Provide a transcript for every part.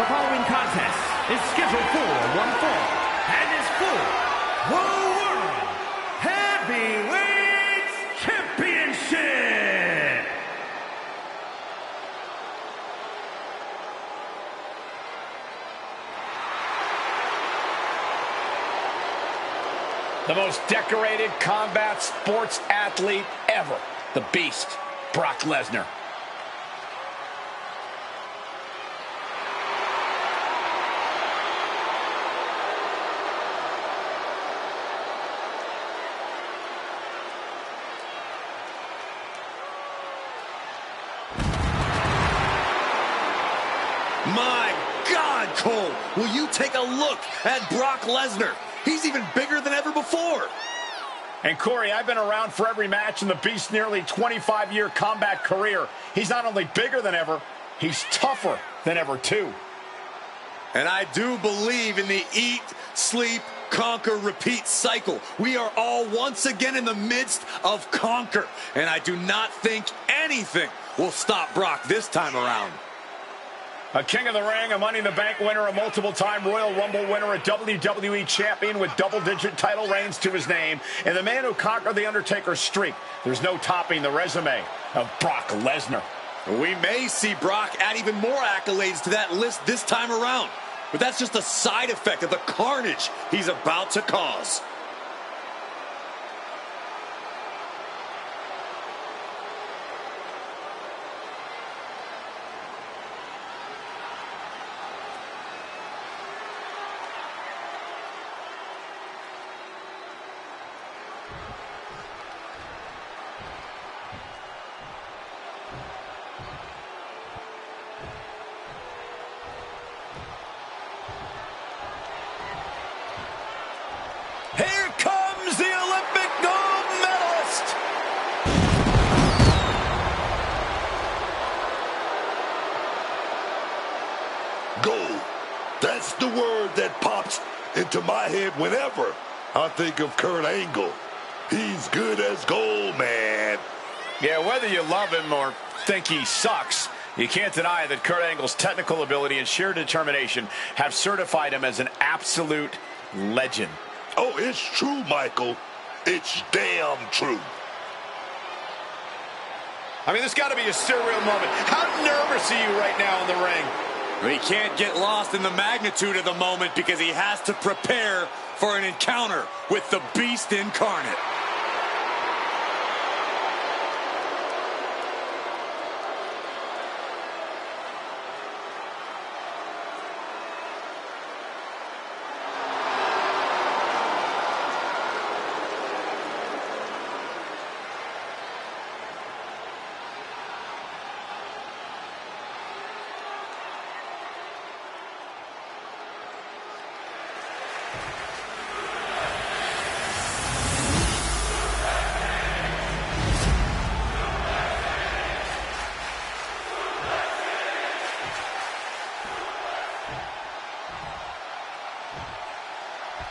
The following contest is scheduled for one fall and is for the World Heavyweight Championship. The most decorated combat sports athlete ever, the Beast, Brock Lesnar. My God, Cole, will you take a look at Brock Lesnar? He's even bigger than ever before. And Corey, I've been around for every match in the Beast's nearly 25-year combat career. He's not only bigger than ever, he's tougher than ever, too. And I do believe in the eat, sleep, conquer, repeat cycle. We are all once again in the midst of conquer. And I do not think anything will stop Brock this time around. A King of the Ring, a Money in the Bank winner, a multiple-time Royal Rumble winner, a WWE champion with double-digit title reigns to his name, and the man who conquered The Undertaker's streak. There's no topping the resume of Brock Lesnar. We may see Brock add even more accolades to that list this time around, but that's just a side effect of the carnage he's about to cause. Here comes the Olympic gold medalist! Gold. That's the word that pops into my head whenever I think of Kurt Angle. He's good as gold, man. Yeah, whether you love him or think he sucks, you can't deny that Kurt Angle's technical ability and sheer determination have certified him as an absolute legend. Oh, it's true, Michael. It's damn true. I mean, there's got to be a surreal moment. How nervous are you right now in the ring? He can't get lost in the magnitude of the moment because he has to prepare for an encounter with the Beast incarnate.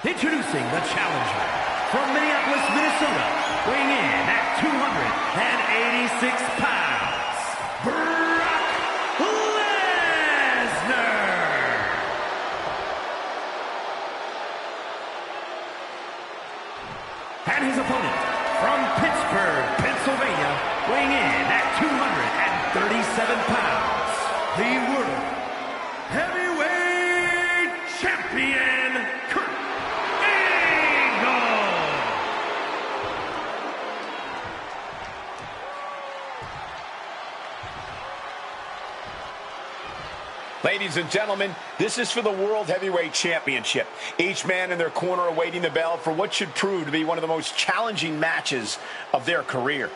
Introducing the challenger from Minneapolis, Minnesota, weighing in at 286 pounds, Brock Lesnar. And his opponent from Pittsburgh, Pennsylvania, weighing in at 237 pounds, the World Heavyweight Champion, Kurt Angle. Ladies and gentlemen, this is for the World Heavyweight Championship. Each man in their corner awaiting the bell for what should prove to be one of the most challenging matches of their career.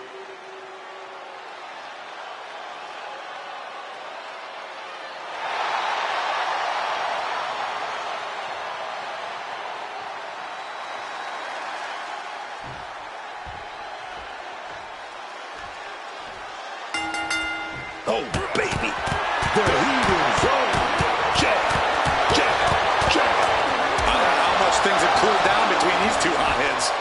Oh, baby. The heat is on. Jack. I don't know how much things have cooled down between these two hotheads.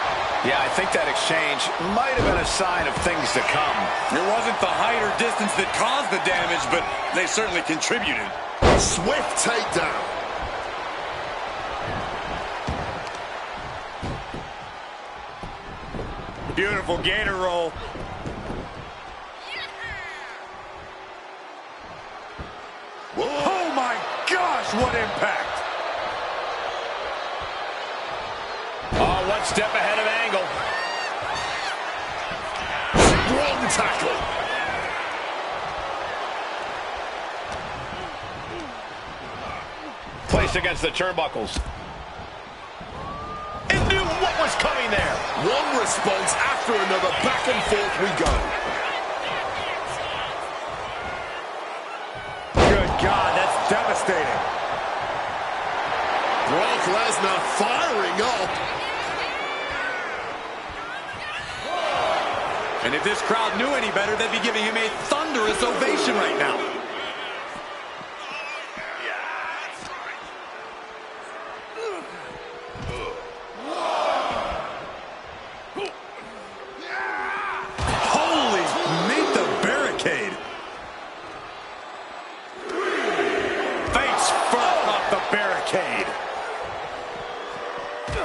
Yeah, I think that exchange might have been a sign of things to come. It wasn't the height or distance that caused the damage, but they certainly contributed. Swift takedown. Beautiful gator roll. Whoa. Oh my gosh, what impact! Oh, one step ahead of Angle. Strong tackle. Placed against the turnbuckles. And knew what was coming there. One response after another. Back and forth we go. Good God, that's devastating. Brock Lesnar firing up. And if this crowd knew any better, they'd be giving him a thunderous ovation right now. Holy, meet the barricade. Face first off the barricade.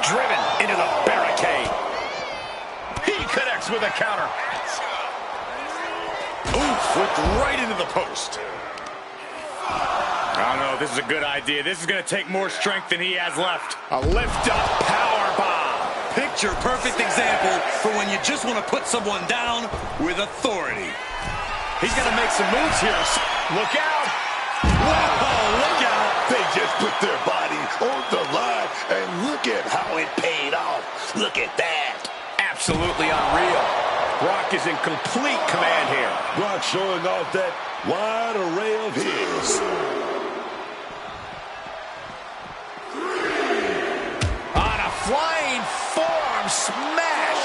Driven into the barricade. He connects with a counter. Oof, flipped right into the post. I don't know if this is a good idea. This is going to take more strength than he has left. A lift-up power bomb. Picture perfect example for when you just want to put someone down with authority. He's going to make some moves here. Look out. Whoa, look out. They just put their body on the line, and look at how it paid off. Look at that. Absolutely unreal. Brock is in complete command here. Brock showing off that wide array of his. On a flying forearm smash.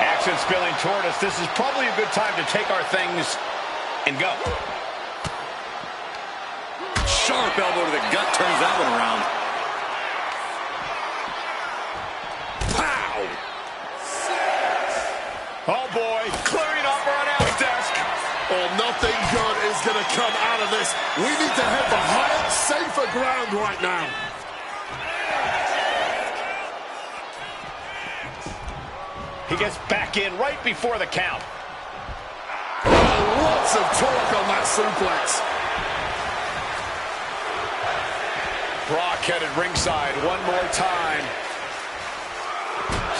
Action spilling toward us. This is probably a good time to take our things and go. Sharp elbow to the gut turns that one around. Pow! Oh boy, clearing up our announce desk. Oh, nothing good is going to come out of this. We need to head for higher, safer ground right now. He gets back in right before the count. Oh, lots of torque on that suplex. Brock headed ringside one more time.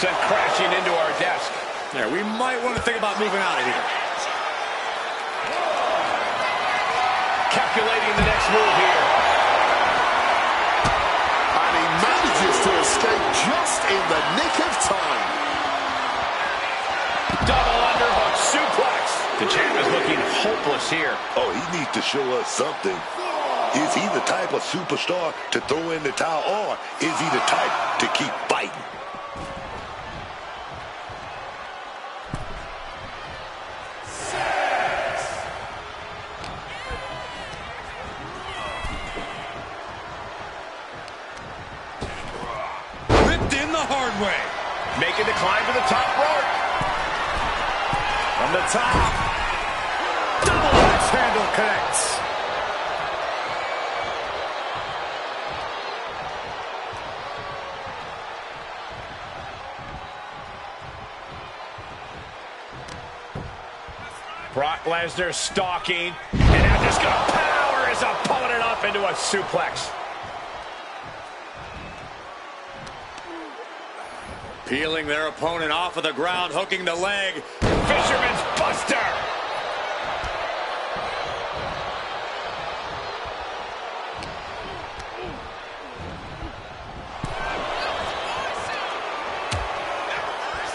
Sent crashing into our desk. Yeah, we might want to think about moving out of here. Calculating the next move here. And he manages to escape just in the nick of time. Double underhook suplex. The champ is looking hopeless here. Oh, he needs to show us something. Is he the type of superstar to throw in the towel, or is he the type to keep fighting? Ripped in the hard way. Making the climb to the top rope. From the top. Double axe handle connects. Brock Lesnar stalking, and now just going to power his opponent up into a suplex. Peeling their opponent off of the ground, hooking the leg. Fisherman's Buster.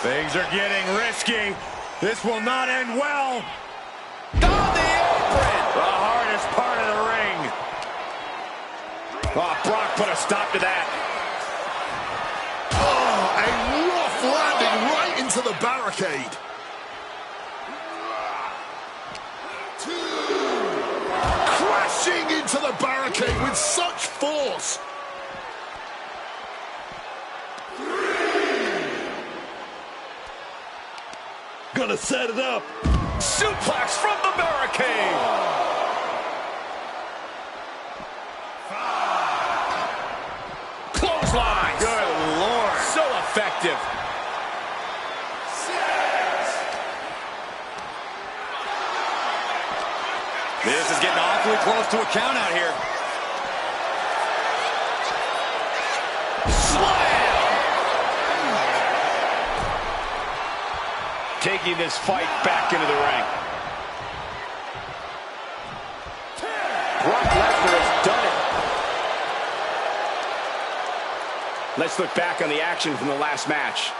Things are getting risky. This will not end well. On the apron. The hardest part of the ring. Oh, Brock put a stop to that. Oh, a rough landing right into the barricade. Crashing into the barricade with such force. Gonna set it up. Suplex from the barricade. clothesline. Good Lord. So effective. This is getting awfully close to a count out here. Slam! Taking this fight back into the ring. Brock Lesnar has done it. Let's look back on the action from the last match.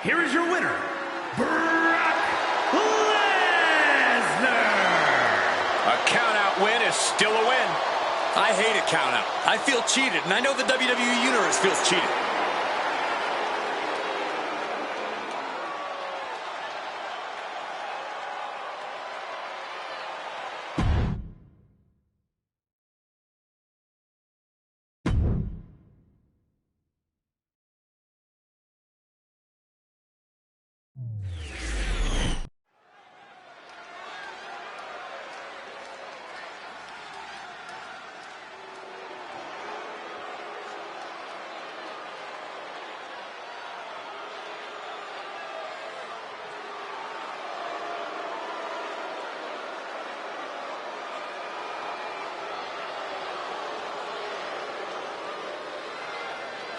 Here is your winner, Brock Lesnar. A count-out win is still a win. I hate a count-out. I feel cheated, and I know the WWE Universe feels cheated.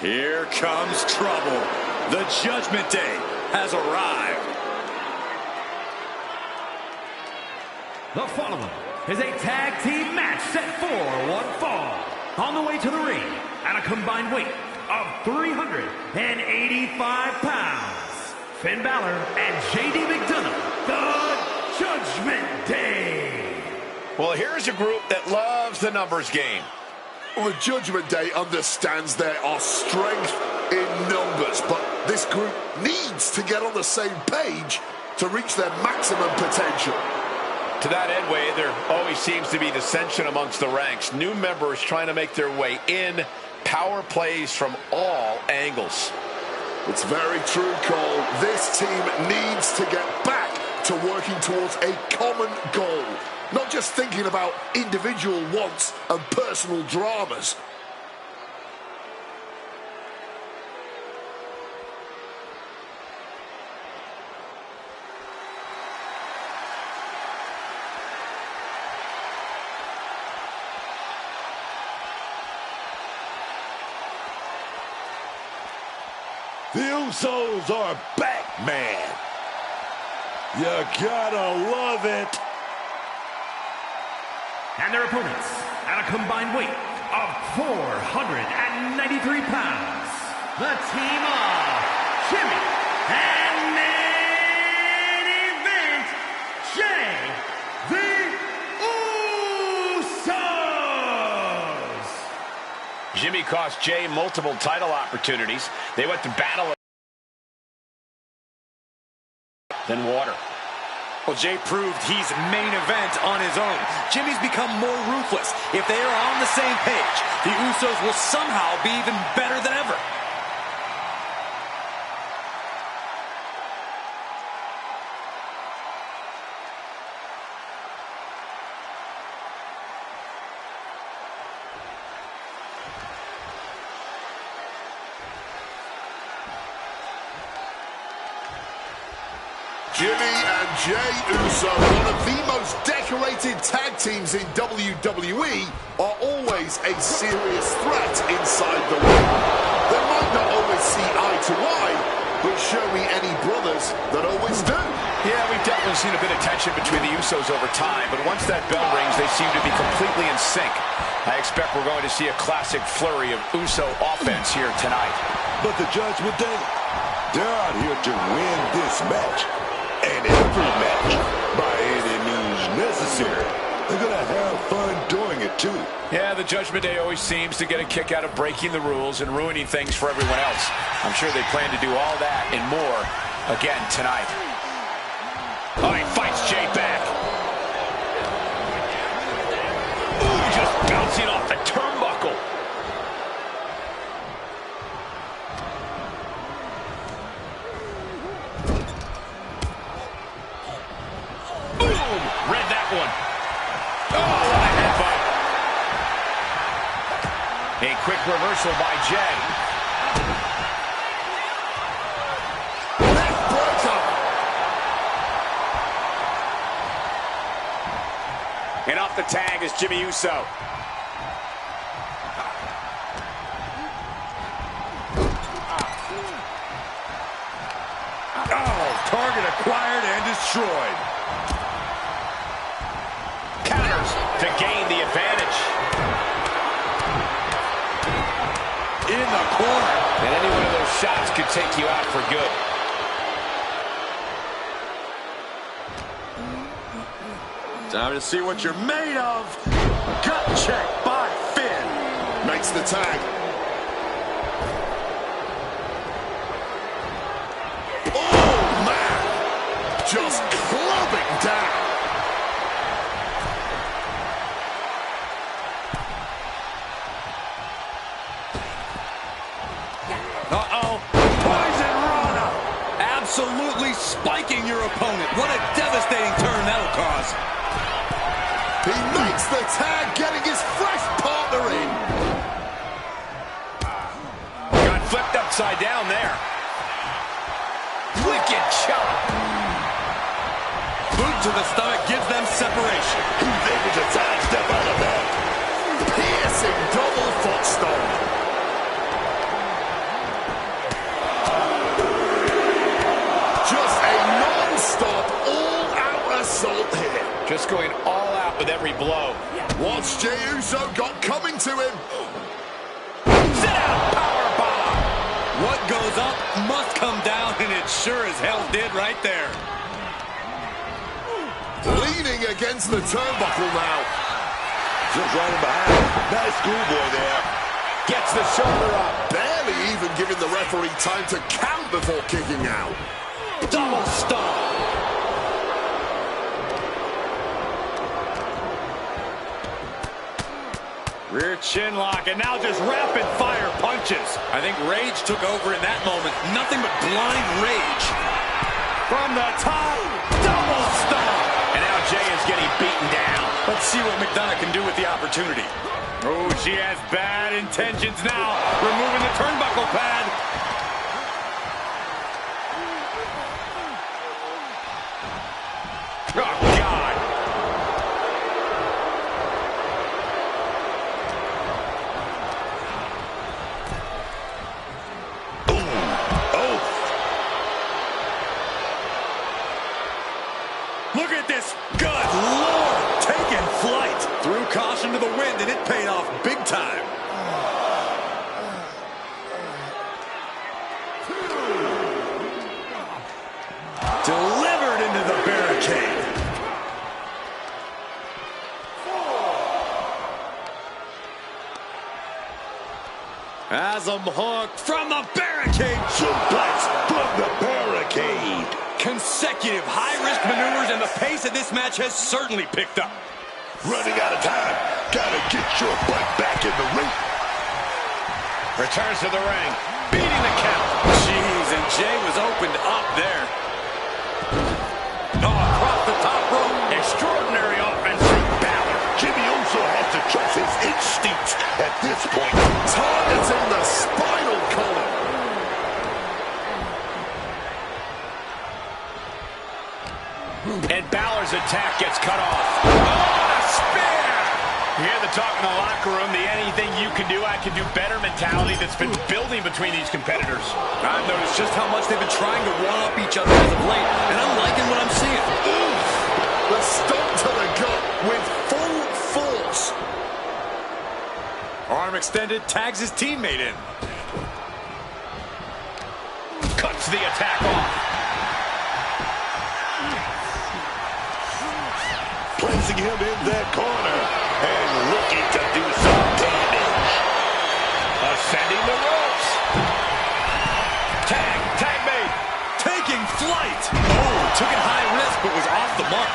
Here comes trouble. The Judgment Day has arrived. The following is a tag team match set for one fall. On the way to the ring at a combined weight of 385 pounds, Finn Balor and JD McDonough, the Judgment Day. Well, here's a group that loves the numbers game. Well, the Judgment Day understands there are strength in numbers, but this group needs to get on the same page to reach their maximum potential. To that end, Wade, there always seems to be dissension amongst the ranks. New members trying to make their way in, power plays from all angles. It's very true, Cole. This team needs to get back to working towards a common goal. Not just thinking about individual wants and personal dramas. The Usos are back, man. You gotta love it. And their opponents at a combined weight of 493 pounds, the team of Jimmy and main event, Jay the Usos. Jimmy cost Jay multiple title opportunities. They went to battle than water. Well, Jay proved he's main event on his own. Jimmy's become more ruthless. If they are on the same page, the Usos will somehow be even better than ever. Jimmy and Jay Uso, one of the most decorated tag teams in WWE, are always a serious threat inside the ring. They might not always see eye to eye, but show me any brothers that always do. Yeah, we've definitely seen a bit of tension between the Usos over time, but once that bell rings, they seem to be completely in sync. I expect we're going to see a classic flurry of Uso offense here tonight. But the Judgment Day, they're out here to win this match. And every match, by any means necessary. They're going to have fun doing it, too. Yeah, the Judgment Day always seems to get a kick out of breaking the rules and ruining things for everyone else. I'm sure they plan to do all that and more again tonight. Oh, he fights Jay back. A quick reversal by Jay. And off the tag is Jimmy Uso. Oh, target acquired and destroyed. Counters to gain the advantage. In the corner. And any one of those shots could take you out for good. Time to see what you're made of. Gut check by Finn. Makes the tag. Oh, man. Just clubbing down. Uh-oh. Poison Rana. Absolutely spiking your opponent. What a devastating turn that'll cause. He makes the tag, getting his fresh partner in. Got flipped upside down there. Wicked chop. Boot to the stomach gives them separation. Who's able to sidestep out of that? Piercing double foot stomp. Just a non-stop, all-out assault here. Just going all out with every blow. What's Jey Uso got coming to him? Sit out, powerbomb. What goes up must come down, and it sure as hell did right there. Leaning against the turnbuckle now. Just running behind. Nice schoolboy there. Gets the shoulder up. Barely even giving the referee time to count before kicking out. Double stomp. Rear chin lock, and now just rapid fire punches. I think rage took over in that moment. Nothing but blind rage. From the top, double stomp. And now Jey is getting beaten down. Let's see what McDonough can do with the opportunity. Oh, she has bad intentions now. Removing the turnbuckle pad. Oh, God. Look at this. Good Lord. Taking flight. Threw caution to the wind, and it paid off big time. Delivered into the barricade. Asm hook from the barricade. Suplex from the barricade. Consecutive high-risk maneuvers, and the pace of this match has certainly picked up. Running out of time. Gotta get your butt back in the ring. Returns to the ring. Beating the count. Jeez, and Jey was opened up there. Oh, across the top rope. Extraordinary offense from Balor. Jimmy Uso has to trust his instincts at this point. Targeting the spinal column. And Balor's attack gets cut off. Oh, a spear! You hear the talk in the locker room, the anything you can do, I can do better mentality that's been building between these competitors. I've noticed just how much they've been trying to one-up each other as of late, and I'm liking what I'm seeing. Oof. The stomp to the gut with full force. Arm extended, tags his teammate in. Cuts the attack off. Placing him in that corner and looking to do some damage. Ascending the ropes. Tag made. Taking flight. Oh, took it high risk, but was off the mark.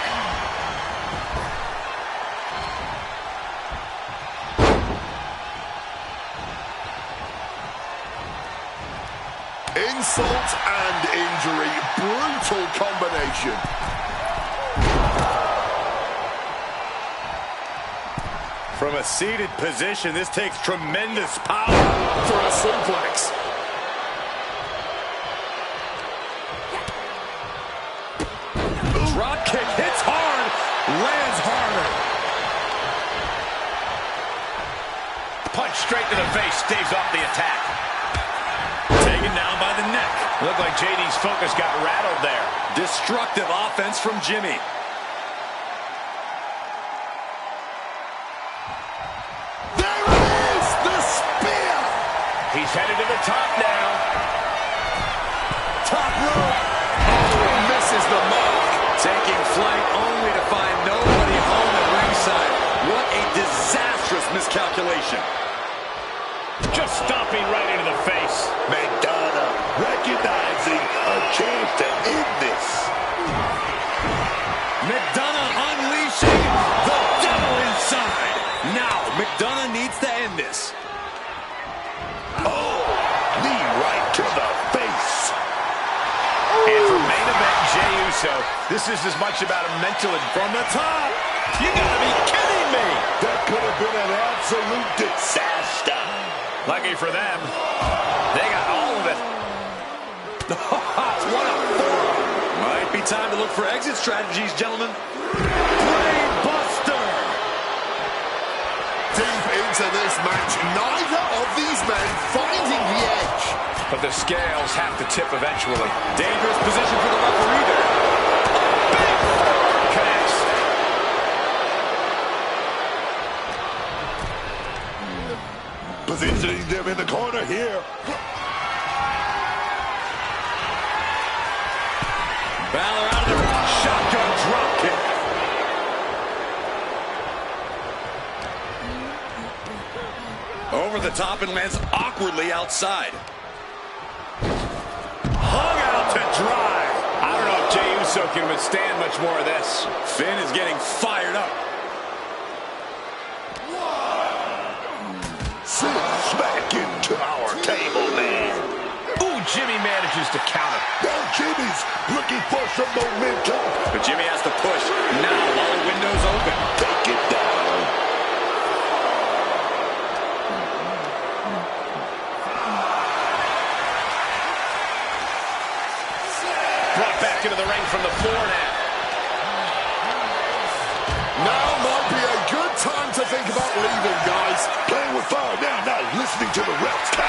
Insult and injury. Brutal combination. From a seated position, this takes tremendous power. For a suplex. Drop kick hits hard, lands harder. Punch straight to the face, staves off the attack. Taken down by the neck. Looked like JD's focus got rattled there. Destructive offense from Jimmy. There it is! The spear! He's headed to the top now. Top rope. Oh, misses the mark. Taking flight only to find nobody home at ringside. What a disastrous miscalculation. Just stomping right into the face. Madonna recognizing a chance to end this. McDonough unleashing the devil inside. Now, McDonough needs to end this. Oh, knee right to the face. And for main event Jey Uso, this is as much about a mental and From the top. You gotta be kidding me. That could have been an absolute disaster. lucky for them. They got all of it. What a forearm. Might be time to look for exit strategies, gentlemen. Brain buster. Deep into this match, neither of these men finding the edge. But the scales have to tip eventually. Dangerous position for the referee there. Big forearm connects. Positioning them in the corner here. Balor out of there. Shotgun drop kick. Over the top and lands awkwardly outside. Hung out to dry. I don't know if Jey Uso can withstand much more of this. Finn is getting fired up. Sit smack into our table, man. Ooh, Jimmy manages to counter. Now Jimmy's looking for some momentum. But Jimmy has to push. Now all the windows open. Take it down. Brought back into the ring from the floor now. Now might be a good time to think about leaving, guys. Playing with fire now, not listening to the refs count.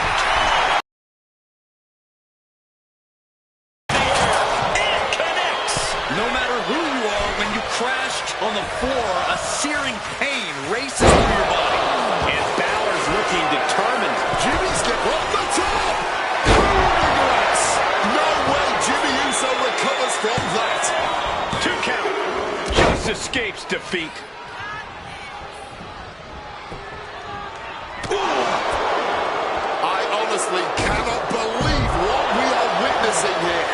It connects. No matter who you are, when you crash on the floor, a searing pain races through your body. And Balor's looking determined. Jimmy's get off the top. Congrats. No way Jimmy Uso recovers from that. 2 count. Just escapes defeat. I honestly cannot believe what we are witnessing here.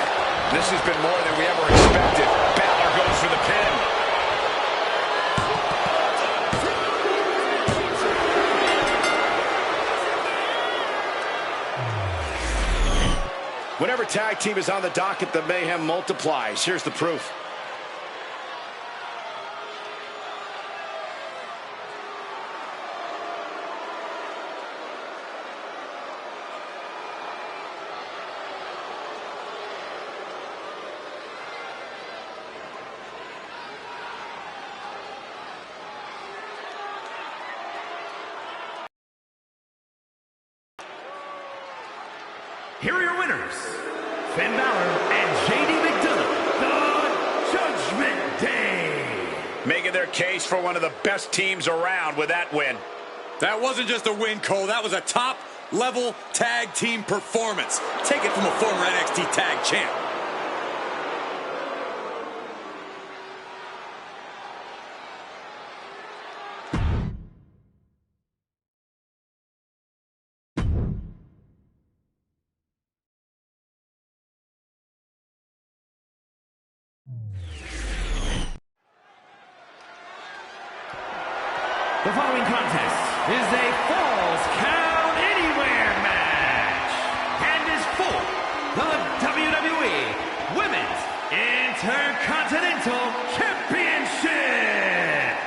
This has been more than we ever expected. Balor goes for the pin. Whenever tag team is on the docket, the mayhem multiplies. Here's the proof. Here are your winners, Finn Balor and JD McDonough, the Judgment Day. Making their case for one of the best teams around with that win. That wasn't just a win, Cole. That was a top-level tag team performance. Take it from a former NXT tag champ. The following contest is a Falls Count Anywhere match and is for the WWE Women's Intercontinental Championship.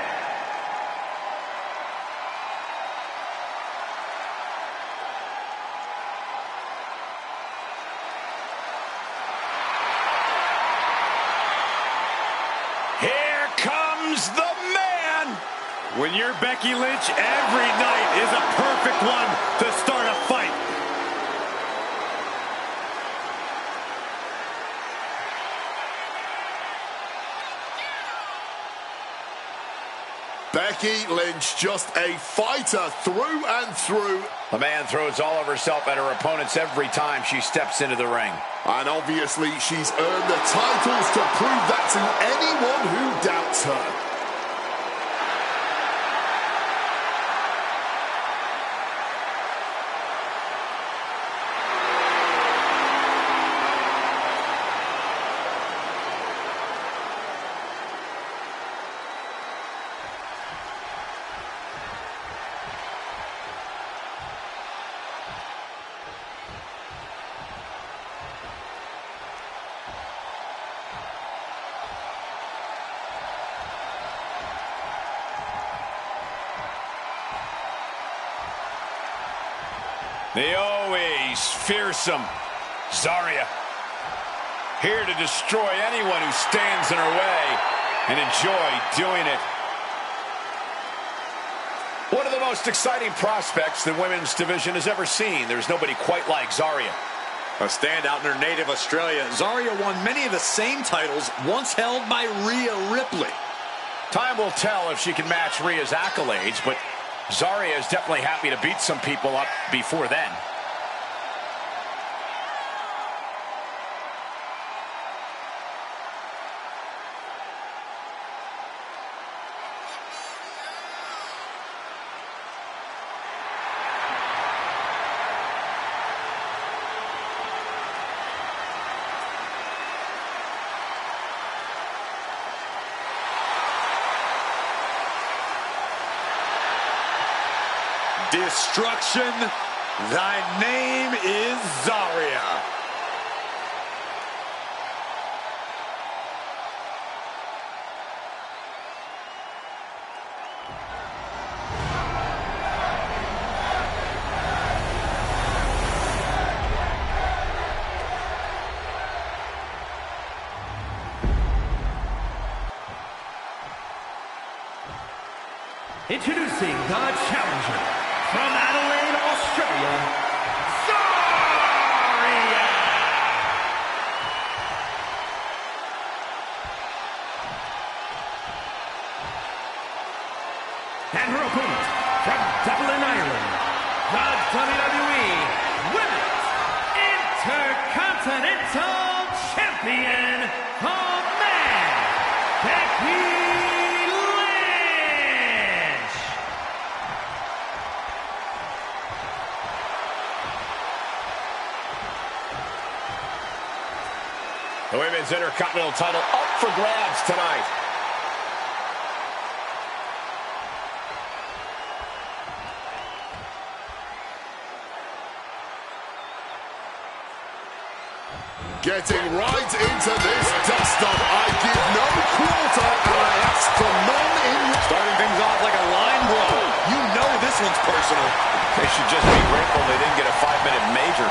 Who's the man? When you're Becky Lynch, every night is a perfect one to start a fight. Becky Lynch, just a fighter through and through. The man throws all of herself at her opponents every time she steps into the ring. And obviously she's earned the titles to prove that to anyone who doubts her. The always fearsome Zarya, here to destroy anyone who stands in her way and enjoy doing it. One of the most exciting prospects the women's division has ever seen. There's nobody quite like Zarya. A standout in her native Australia, Zarya won many of the same titles once held by Rhea Ripley. Time will tell if she can match Rhea's accolades, but Zarya is definitely happy to beat some people up before then. Destruction, thy name is Zarya. Introducing the challenger from Adelaide, Australia, Zarya! And her opponent from Dublin, Ireland, the WWE Women's Intercontinental Champion, the man, Becky Lynch! The Women's Intercontinental title up for grabs tonight. Getting right into this dust-up. I give no quarter and I ask for none in... Starting things off like a line brawl. You know this one's personal. They should just be grateful they didn't get a 5-minute major.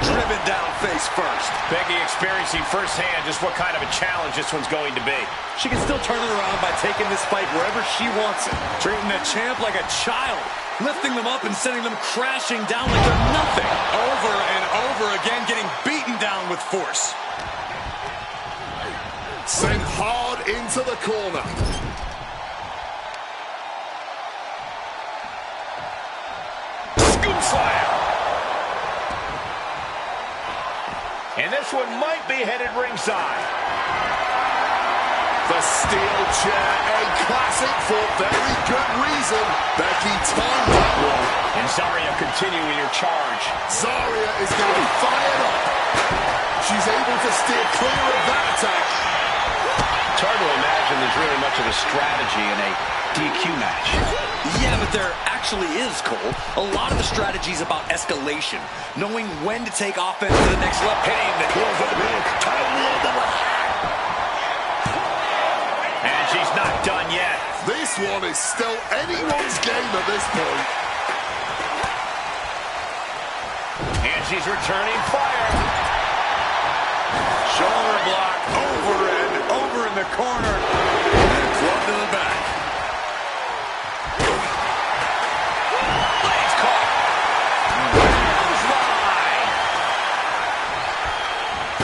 Driven down face first. Becky experiencing firsthand just what kind of a challenge this one's going to be. She can still turn it around by taking this fight wherever she wants it. Treating the champ like a child. Lifting them up and sending them crashing down like they're nothing. Over and over again, getting beaten down with force. Sent hard into the corner. Scoop slam. And this one might be headed ringside. The steel chair, a classic for very good reason. Becky timed that one. And Zarya continuing her charge. Zarya is getting fired up. She's able to steer clear of that attack. It's hard to imagine there's really much of a strategy in a DQ match. Yeah, but there actually is, Cole. A lot of the strategy is about escalation. Knowing when to take offense to the next level. Hitting the heels of the middle. And she's not done yet. This one is still anyone's game at this point. And she's returning fire. Shoulder block over and the corner. And a club to the back. Legs caught. Clothesline.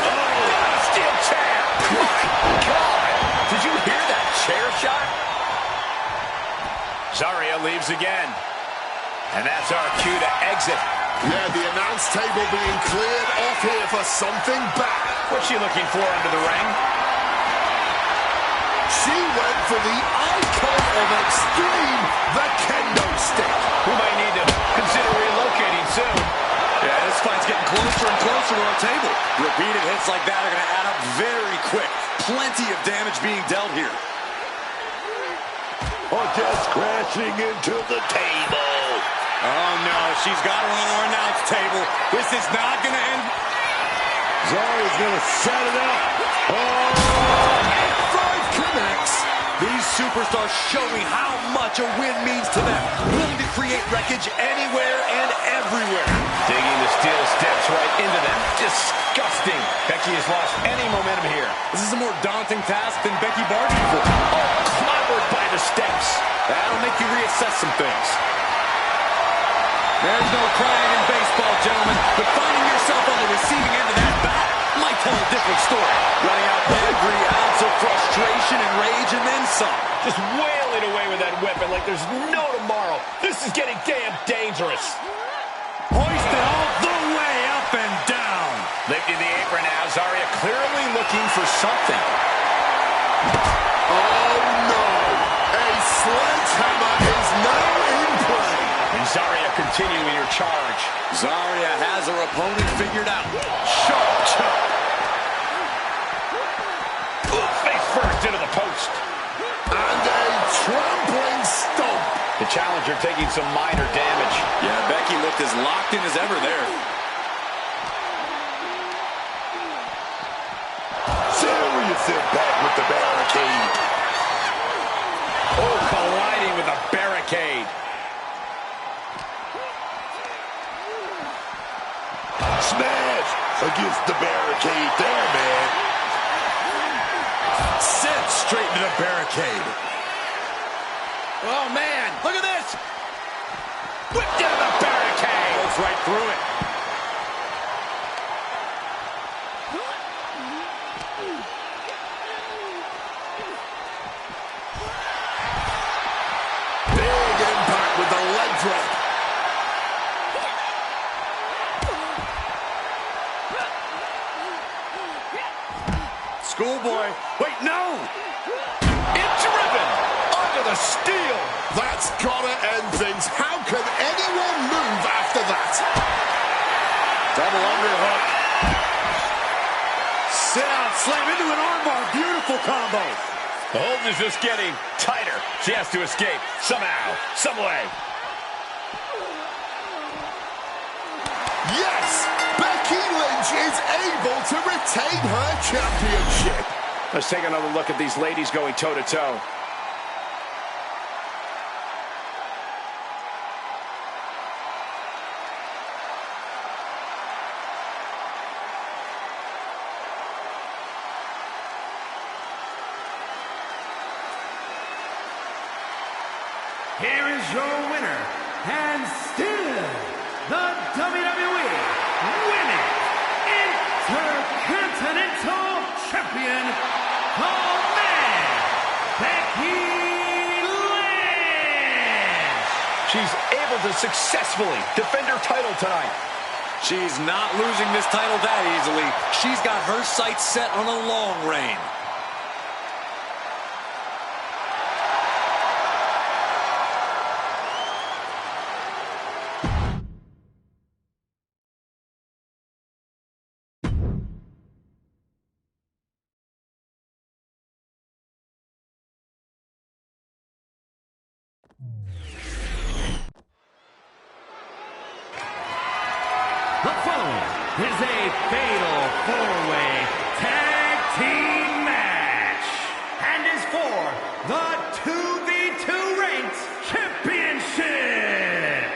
Oh, steel chair. My God. Did you hear that chair shot? Zarya leaves again. And that's our cue to exit. Yeah, the announce table being cleared off here for something bad. What's she looking for under the ring? She went for the icon of extreme, the kendo stick. We might need to consider relocating soon. Yeah, this fight's getting closer and closer to our table. Repeated hits like that are going to add up very quick. Plenty of damage being dealt here. Or just crashing into the table. Oh, no, she's got her on our announce table. This is not going to end. Zarya's going to set it up. Oh! 5 connects. These superstars showing how much a win means to them. Willing to create wreckage anywhere and everywhere. Digging the steel steps right into them. Disgusting. Becky has lost any momentum here. This is a more daunting task than Becky bargained for. Oh, clobbered by the steps. That'll make you reassess some things. There's no crying in baseball, gentlemen, but finding yourself on the receiving end of that bat might tell a different story. Running out every ounce of frustration and rage and then some. Just wailing away with that weapon like there's no tomorrow. This is getting damn dangerous. Hoisted all the way up and down. Lifting the apron now. Zarya clearly looking for something. Oh, no. A sledgehammer is now in play. And Zarya continuing her charge. Zarya has her opponent figured out. Sharp chop. Ooh, face first into the post. And a trampling stomp. The challenger taking some minor damage. Yeah, Becky looked as locked in as ever there. Serious impact with the barricade. Oh, colliding with a barricade. Smash against the barricade there, man. Sent straight into the barricade. Oh, man. Look at this. Whipped into the barricade. Goes right through it. Big impact with the leg drop. Schoolboy. Wait, no! It's driven under the steel. That's gotta end things. How can anyone move after that? Double underhook. Sit out, slam into an armbar. Beautiful combo. The hold is just getting tighter. She has to escape somehow, some way. Yes! Becky Lynch is able to retain her championship. Let's take another look at these ladies going toe-to-toe. Here is your winner, and still the WWE Women's Intercontinental Champion, the man, Becky Lynch. She's able to successfully defend her title tonight. She's not losing this title that easily. She's got her sights set on a long reign. The following is a fatal four-way tag team match and is for the 2v2 ranked championship.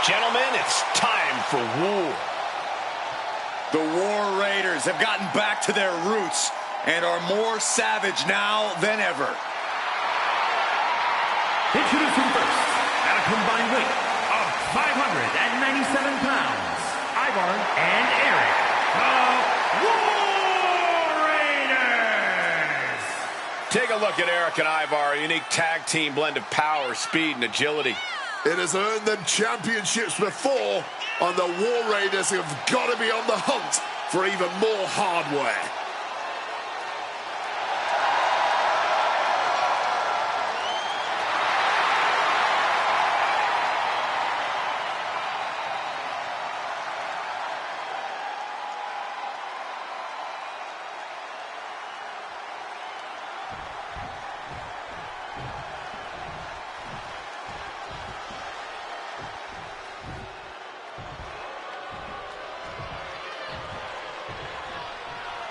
Gentlemen, it's time for war. The War Raiders have gotten back to their roots and are more savage now than ever. Introducing first, at a combined weight of 597 pounds, Ivar and Eric, the War Raiders! Take a look at Eric and Ivar, a unique tag team blend of power, speed, and agility. It has earned them championships before, and the War Raiders have got to be on the hunt for even more hardware.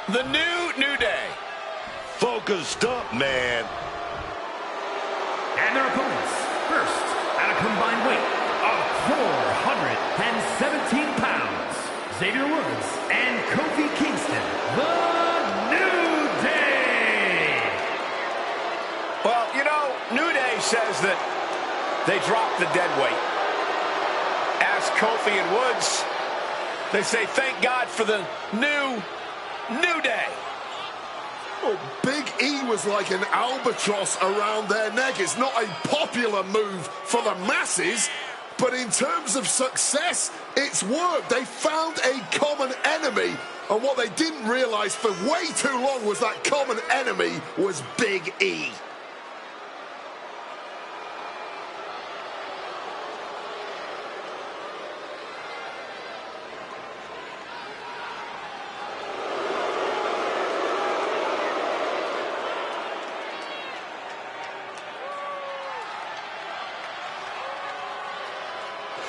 The New Day. Focused up, man. And their opponents, first, at a combined weight of 417 pounds, Xavier Woods and Kofi Kingston, the New Day! Well, you know, New Day says that they dropped the dead weight. Ask Kofi and Woods, they say thank God for the New Day. Oh, Big E was like an albatross around their neck. It's not a popular move for the masses, but in terms of success, it's worked. They found a common enemy, and what they didn't realize for way too long was that common enemy was Big E.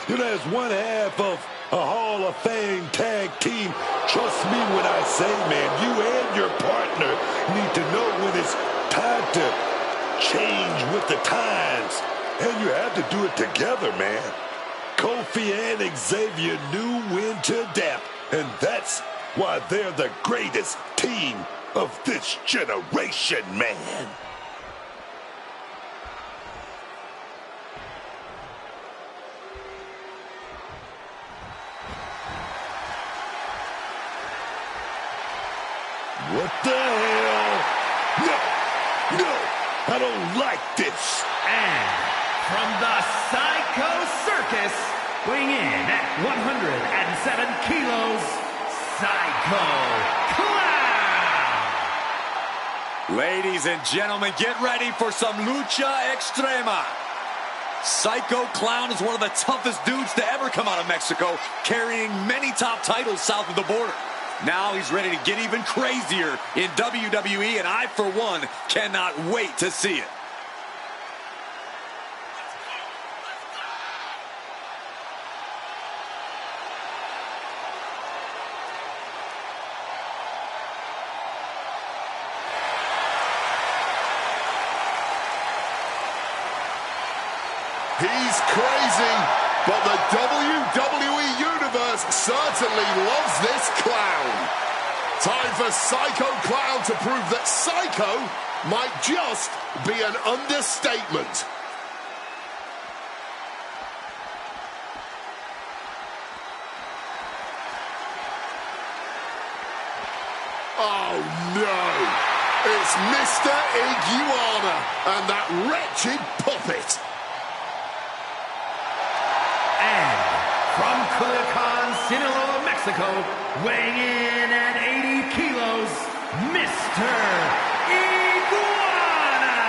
You know, as one half of a Hall of Fame tag team, trust me when I say, man, you and your partner need to know when it's time to change with the times. And you have to do it together, man. Kofi and Xavier knew when to adapt, and that's why they're the greatest team of this generation, man. What the hell? No, I don't like this. And from the Psycho Circus, weighing in at 107 kilos, Psycho Clown! Ladies and gentlemen, get ready for some lucha extrema. Psycho Clown is one of the toughest dudes to ever come out of Mexico, carrying many top titles south of the border. Now he's ready to get even crazier in WWE, and I, for one, cannot wait to see it. He's crazy, but the WWE Universe certainly loves this clown. Time for Psycho Clown to prove that Psycho might just be an understatement. Oh no! It's Mr. Iguana and that wretched puppet. And from Culiacan, Sinaloa, Mexico, weighing in at 80 kilos, Mr. Iguana!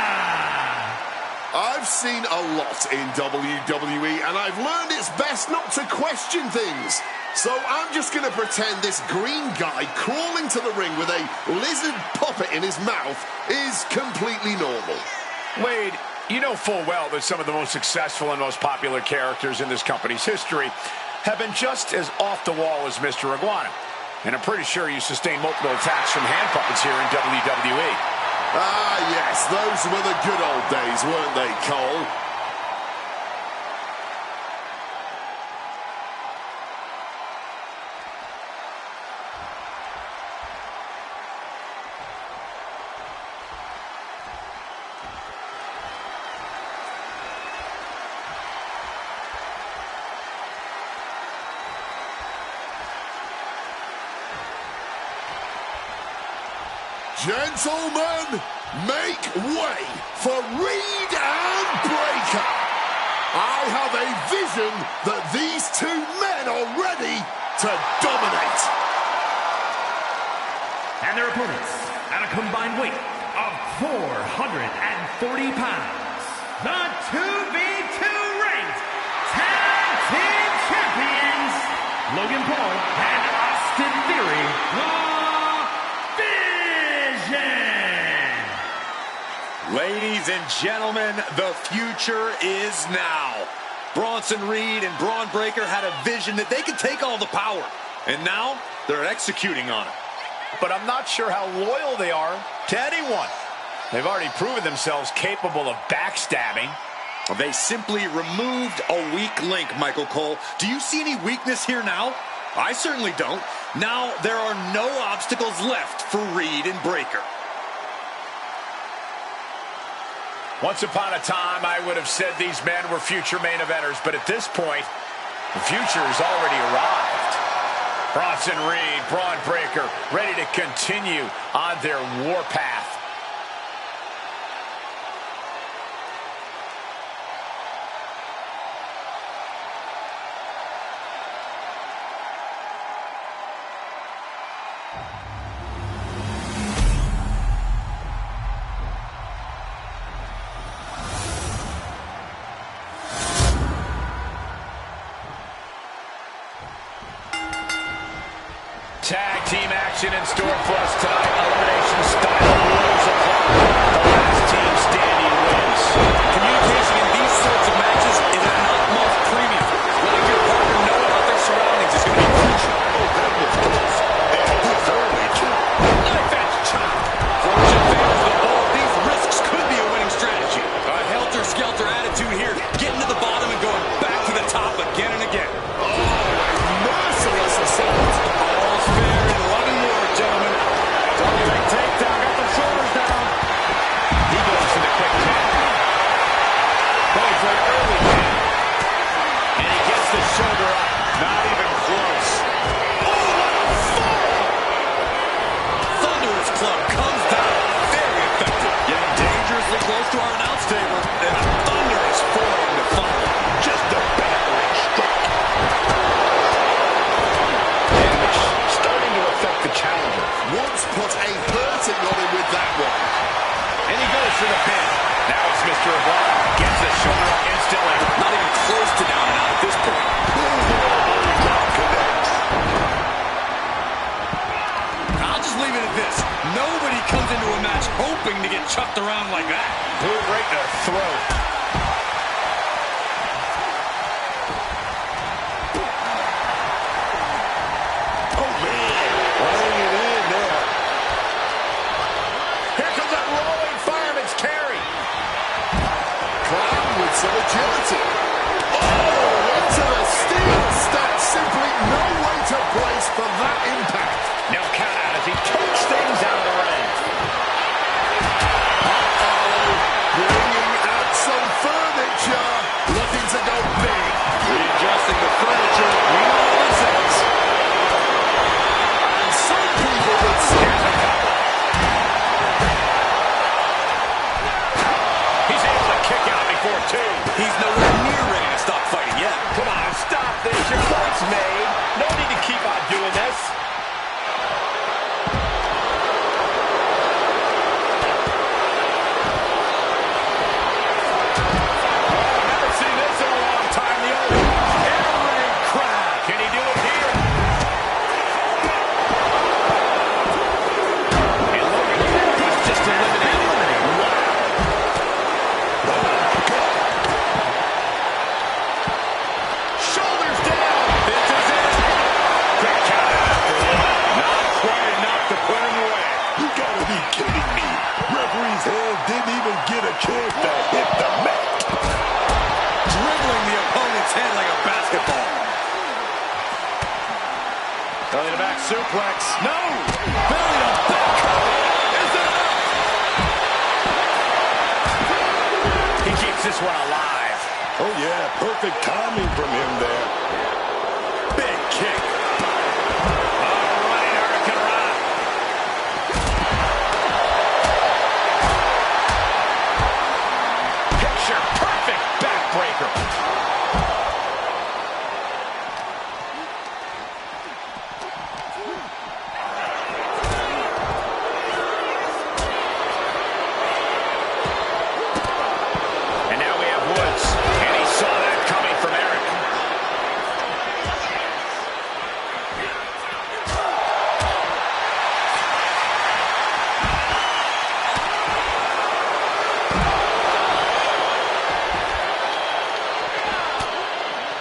I've seen a lot in WWE, and I've learned it's best not to question things. So I'm just going to pretend this green guy crawling to the ring with a lizard puppet in his mouth is completely normal. Wade, you know full well that some of the most successful and most popular characters in this company's history have been just as off the wall as Mr. Iguana. And I'm pretty sure you sustained multiple attacks from hand puppets here in WWE. Ah, yes, those were the good old days, weren't they, Cole? Gentlemen, make way for Reed and Breakker. I have a vision that these two men are ready to dominate. And their opponents, at a combined weight of 440 pounds, the 2v2 ranked Tag Team Champions, Logan Paul and Austin Theory, The Vision. Ladies and gentlemen, the future is now. Bronson Reed and Braun Breakker had a vision that they could take all the power, and now they're executing on it. But I'm not sure how loyal they are to anyone. They've already proven themselves capable of backstabbing. They simply removed a weak link, Michael Cole. Do you see any weakness here now? I certainly don't. Now there are no obstacles left for Reed and Breakker. Once upon a time, I would have said these men were future main eventers, but at this point, the future has already arrived. Bronson Reed, Braun Breakker, ready to continue on their warpath. Tag team action in store for us tonight. Elimination style rules apply. The last team standing wins. Communication in these sorts of matches is at an utmost premium. Letting your partner know about their surroundings is going to be crucial. Oh, that was close. And deservedly too. Knife edge chop. Fortune favors the bold. These risks could be a winning strategy. A helter-skelter attitude here. Getting to the bottom and going back to the top again and again. Oh, a merciless assault. All's fair in love and war, gentlemen. Big takedown, got the shoulders down. He goes for the quick tap. Going for an early tap. And he gets the shoulder up. Not even close. Oh, what a fall! Thunderous club comes down. Very effective. Getting dangerously close to our announce table. And a thunderous forearm to follow. Just a battering strike. Damage starting to affect the challenger. Once put a hurting on him with that one. And he goes for the pin. Now it's Mr. Evolve. Gets the shoulder up instantly. Not even close to down and out at this point. I'll just leave it at this. Nobody comes into a match hoping to get chucked around like that. Boot right to the throat. Oh, man. Laying it in there. Here comes that rolling fireman's carry. Clown with some agility. Oh, into the steel step. Simply no way to brace for that impact. No count out as he takes things out of the ring. Bringing out some furniture. Looking to go big. Readjusting the furniture. We know what this is. And some people would say He's able to kick out before two. He's nowhere near ready to stop fighting yet. Come on, stop this. Your point's made. No need to keep on doing this. Never seen this in a long time. The old air raid crowd. Can he do it here? And Logan, he's just eliminated. Shoulders down. This is it. Quick count after one. Not quite enough to put him away. You gotta be kidding me. Referee's hand didn't even get a chance to hit the mat. Dribbling the opponent's head like a basketball. Belly to back suplex. No! Belly to back cover. Is it enough? He keeps this one alive. Oh, yeah. Perfect timing from him there. Big kick. Running Hurricane Rana. And now we have Woods. And he saw that coming from Eric.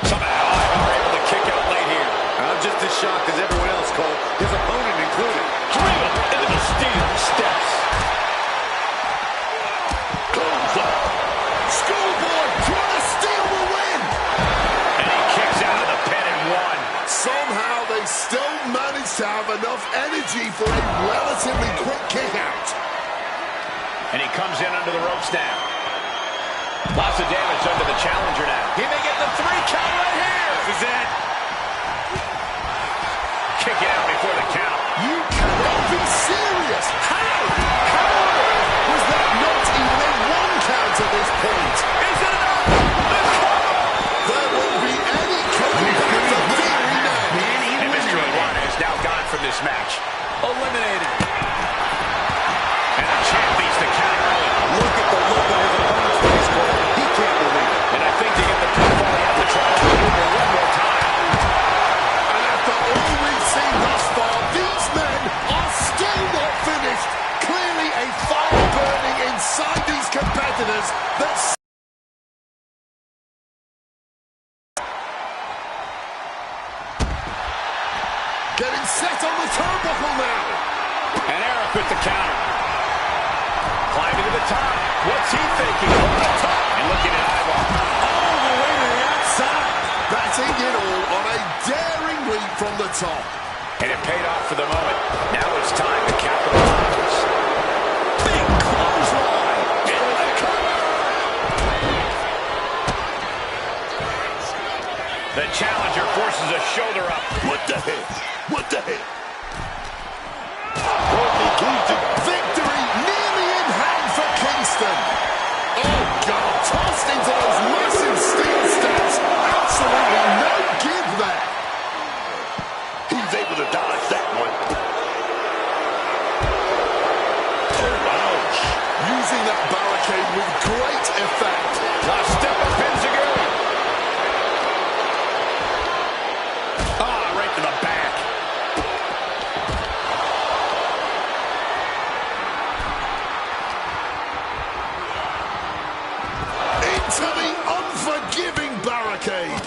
Somehow, Ivar able to kick out late here. I'm just as shocked as everyone else, Cole, his opponent included. Driven into the steel steps. Schoolboy trying to steal the win. And he kicks out of the pin and one. Somehow they still manage to have enough energy for a relatively quick kick out. And he comes in under the ropes now. Lots of damage under the challenger now. He may get the 3 count right here. This is it. Kick it out before the count. You cannot be serious. How? Was that not even a 1 count at this point? Is it enough? The cover! There won't be any coming back from Theory now. And Mr. Iguana is now gone from this match. Eliminated. And the champ beats the count early. Look at the look on his opponent's face, Cole. He can't believe it. And I think to get the pinfall, he has to try to maneuver one more time. And after all we've seen thus far, these men are still not finished. Clearly a fire burning inside these competitors that's getting set on the turnbuckle now. And Eric with the counter. Climbing to the top. What's he thinking? Over the top. And looking at Ivar. All the way to the outside. Batting it all on a daring leap from the top. And it paid off for the moment. Now it's time to capitalize. Big clothesline. Into the cover. The challenger forces a shoulder up. What the heck? What the heck? Victory nearly in hand for Kingston. Oh, God, tossed into those massive steel steps. Absolutely no give there. He's able to dodge that one. Oh, ouch. Using that barricade with great effect. A step up Pinzaguri. Right to the back. Into the unforgiving barricade.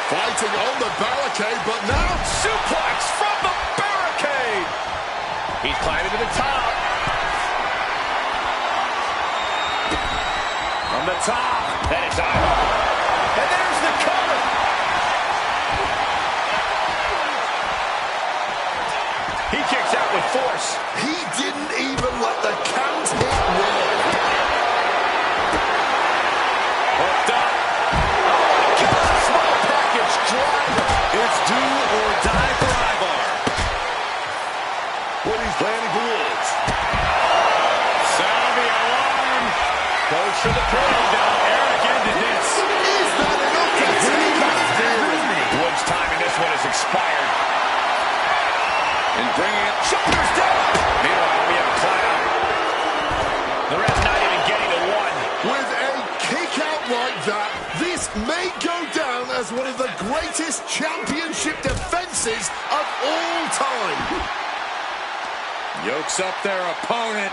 Fighting on the barricade, but now Suplex from the barricade. He's climbing to the top. From the top. That is Ivar. And there's the cover. He kicks out with force. he didn't even let the count hit one. Hooked up. Oh, God. Small package driver. It's do or die for Ivar. What he's planning for Woods. Sound the alarm. Goes for the pin. Down. Eric ended this. Is that enough to take out Theory? Woods' time in this one has expired. And bringing it. Shoulders down. Meanwhile, we have Cloud. The ref not even getting to one. With a kick out like that, this may go down as one of the greatest championship defenses of all time. Yokes up their opponent.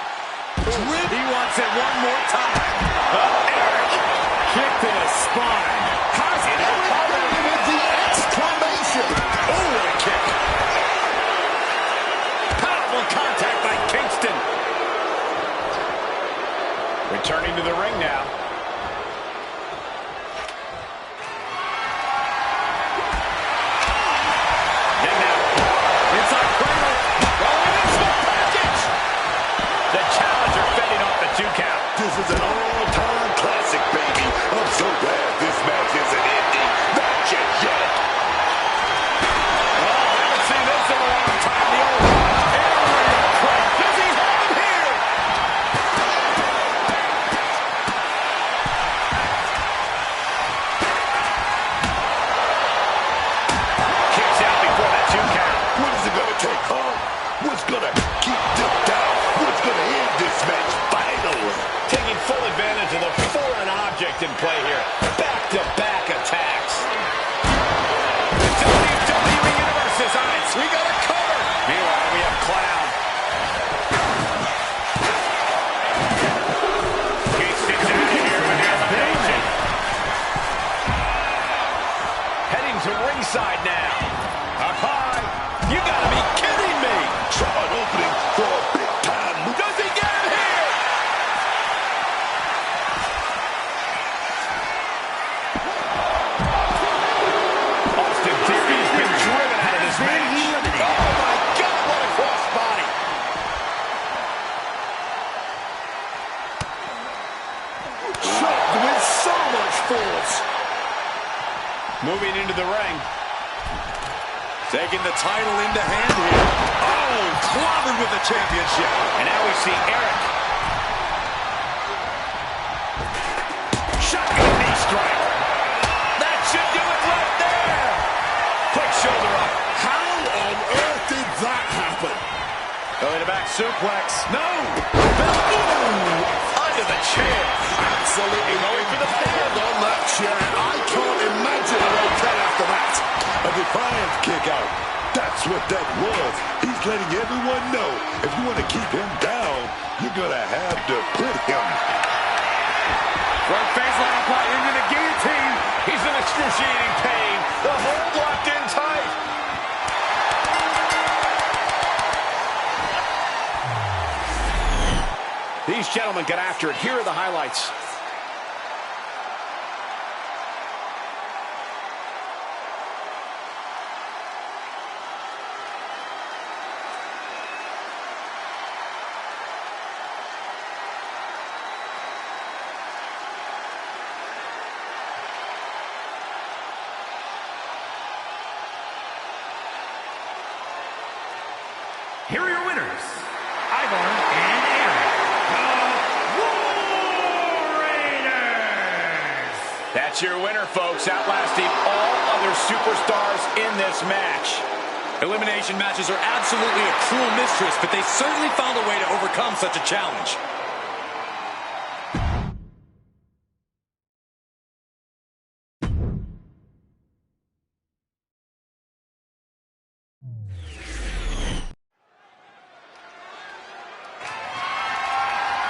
He wants it one more time. Eric. Kick to the spine. Has Eric Rowan with the exclamation. Oh, what a kick. Powerful contact by Kingston. Returning to the ring now. And now, inside cradle. Rolling into the package. The challenger fending off the 2 count. This is an all-time classic, baby. I'm so glad this match isn't ending. Not just yet. Oh, I haven't seen this in a long time. The old air raid Moving into the ring. Taking the title into hand here. Oh, clobbered with the championship. And now we see Eric. Shotgun knee strike. That should do it right there. Quick shoulder up. How on earth did that happen? Going to back suplex. No. Ooh, under the chair. Absolutely Going for the pin. on that chair. I can't imagine an okay after that. A defiance kick out. That's what that was. He's letting everyone know if you want to keep him down, you're going to have to put him. Front face line apply into the guillotine. He's in excruciating pain. The hold locked in tight. These gentlemen get after it. Here are the highlights. Here are your winners, Ivar and Eric, the War Raiders. That's your winner, folks, outlasting all other superstars in this match. Elimination matches are absolutely a cruel mistress, but they certainly found a way to overcome such a challenge.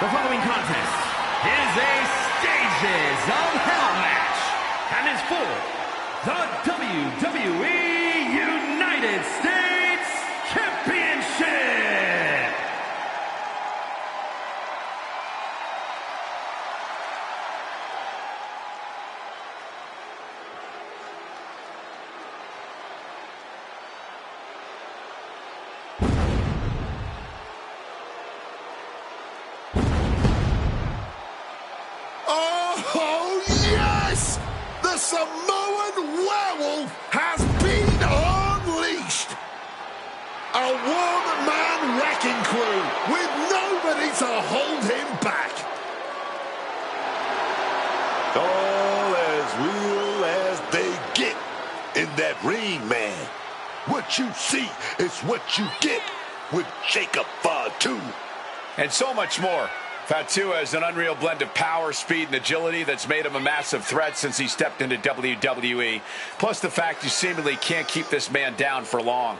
The following contest is a Stages of Hell match and is for the WWE United States Championship. Oh, yes! The Samoan werewolf has been unleashed! A one-man wrecking crew with nobody to hold him back. All as real as they get in that ring, man. What you see is what you get with Jacob Fatu. And so much more. Fatu has an unreal blend of power, speed, and agility that's made him a massive threat since he stepped into WWE. Plus the fact you seemingly can't keep this man down for long.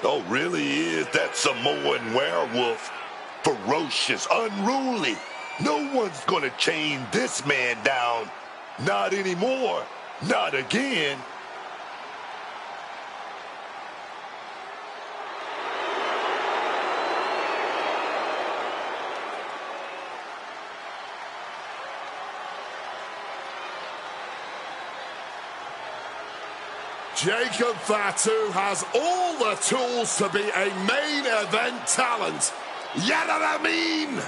Oh, really is that Samoan werewolf. Ferocious, unruly. No one's gonna chain this man down. Not anymore. Not again. Jacob Fatu has all the tools to be a main event talent. You know what I mean?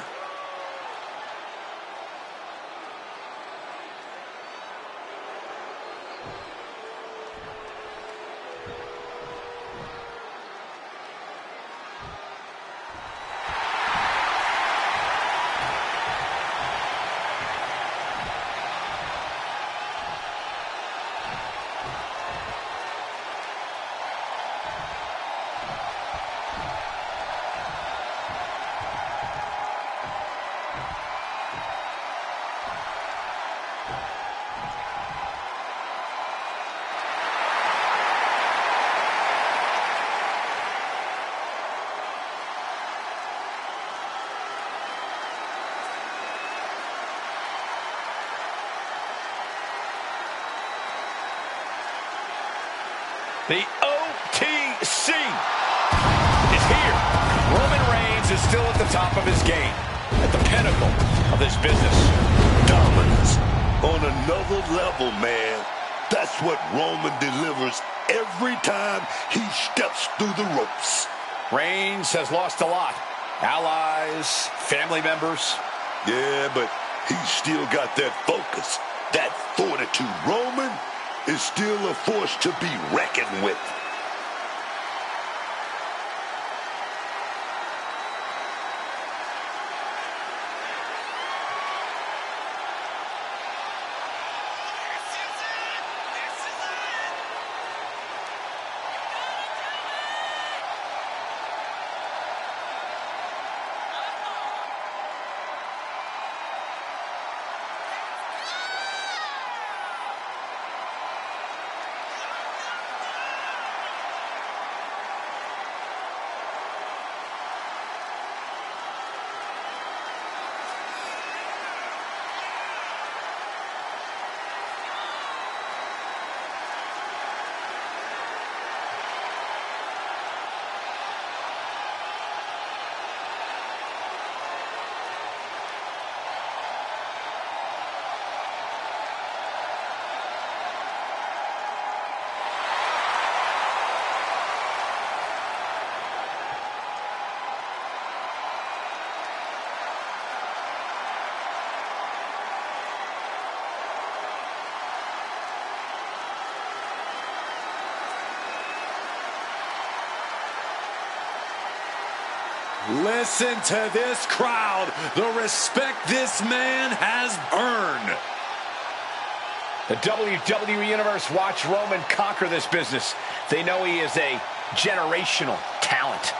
The OTC is here. Roman Reigns is still at the top of his game, at the pinnacle of this business. Dominance on another level, man. That's what Roman delivers every time he steps through the ropes. Reigns has lost a lot. Allies, family members. Yeah, but he's still got that focus, that fortitude. Roman, is still a force to be reckoned with. Listen to this crowd, the respect this man has earned. The WWE Universe watched Roman conquer this business. They know he is a generational talent.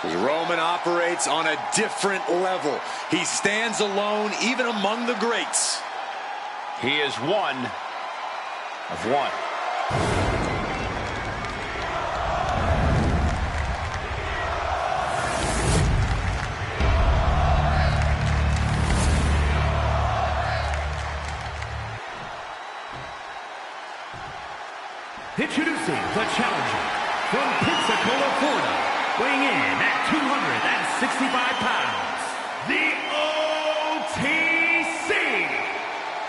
Because Roman operates on a different level. He stands alone even among the greats. He is one of one. Introducing the challenger from Pensacola, Florida, weighing in at 265 pounds, the OTC,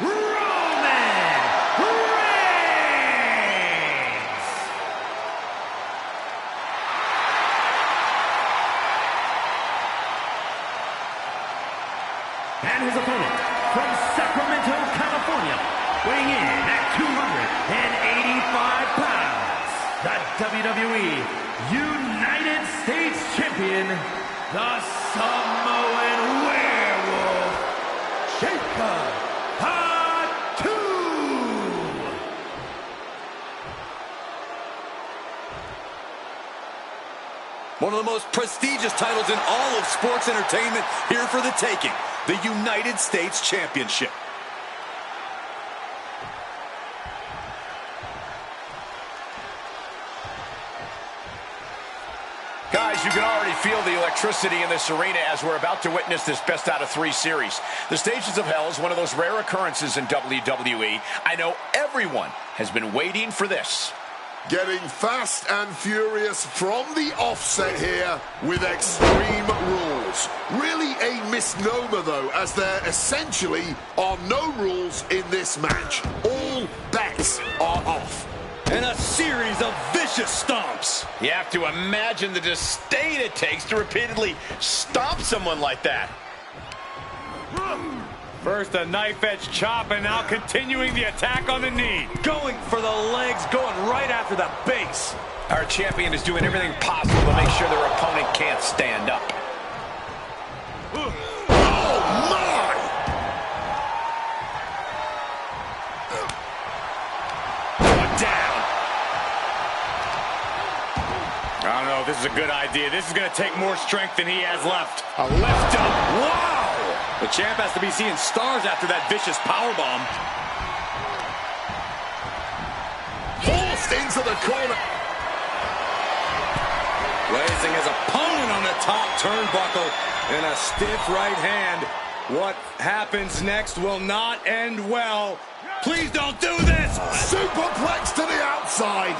Roman Reigns! And his opponent from Sacramento, California, weighing in at 285 pounds, the WWE United States Champion, the Samoan Werewolf, Jacob Fatu. One of the most prestigious titles in all of sports entertainment here for the taking, the United States Championship. Guys, you can already feel the electricity in this arena as we're about to witness this best out of 3 series. The Stages of Hell is one of those rare occurrences in WWE. I know everyone has been waiting for this. Getting fast and furious from the offset here with Extreme Rules. Really a misnomer, though, as there essentially are no rules in this match. All bets are off. And a series of vicious stomps. You have to imagine the disdain it takes to repeatedly stomp someone like that. First a knife-edge chop, and now continuing the attack on the knee. Going for the legs, going right after the base. Our champion is doing everything possible to make sure their opponent can't stand up. Oh, my! Down. I don't know if this is a good idea. This is going to take more strength than he has left. A lift up. Wow! The champ has to be seeing stars after that vicious powerbomb. Forced into the corner. Placing his opponent on the top turnbuckle in a stiff right hand. What happens next will not end well. Please don't do this! Superplex to the outside.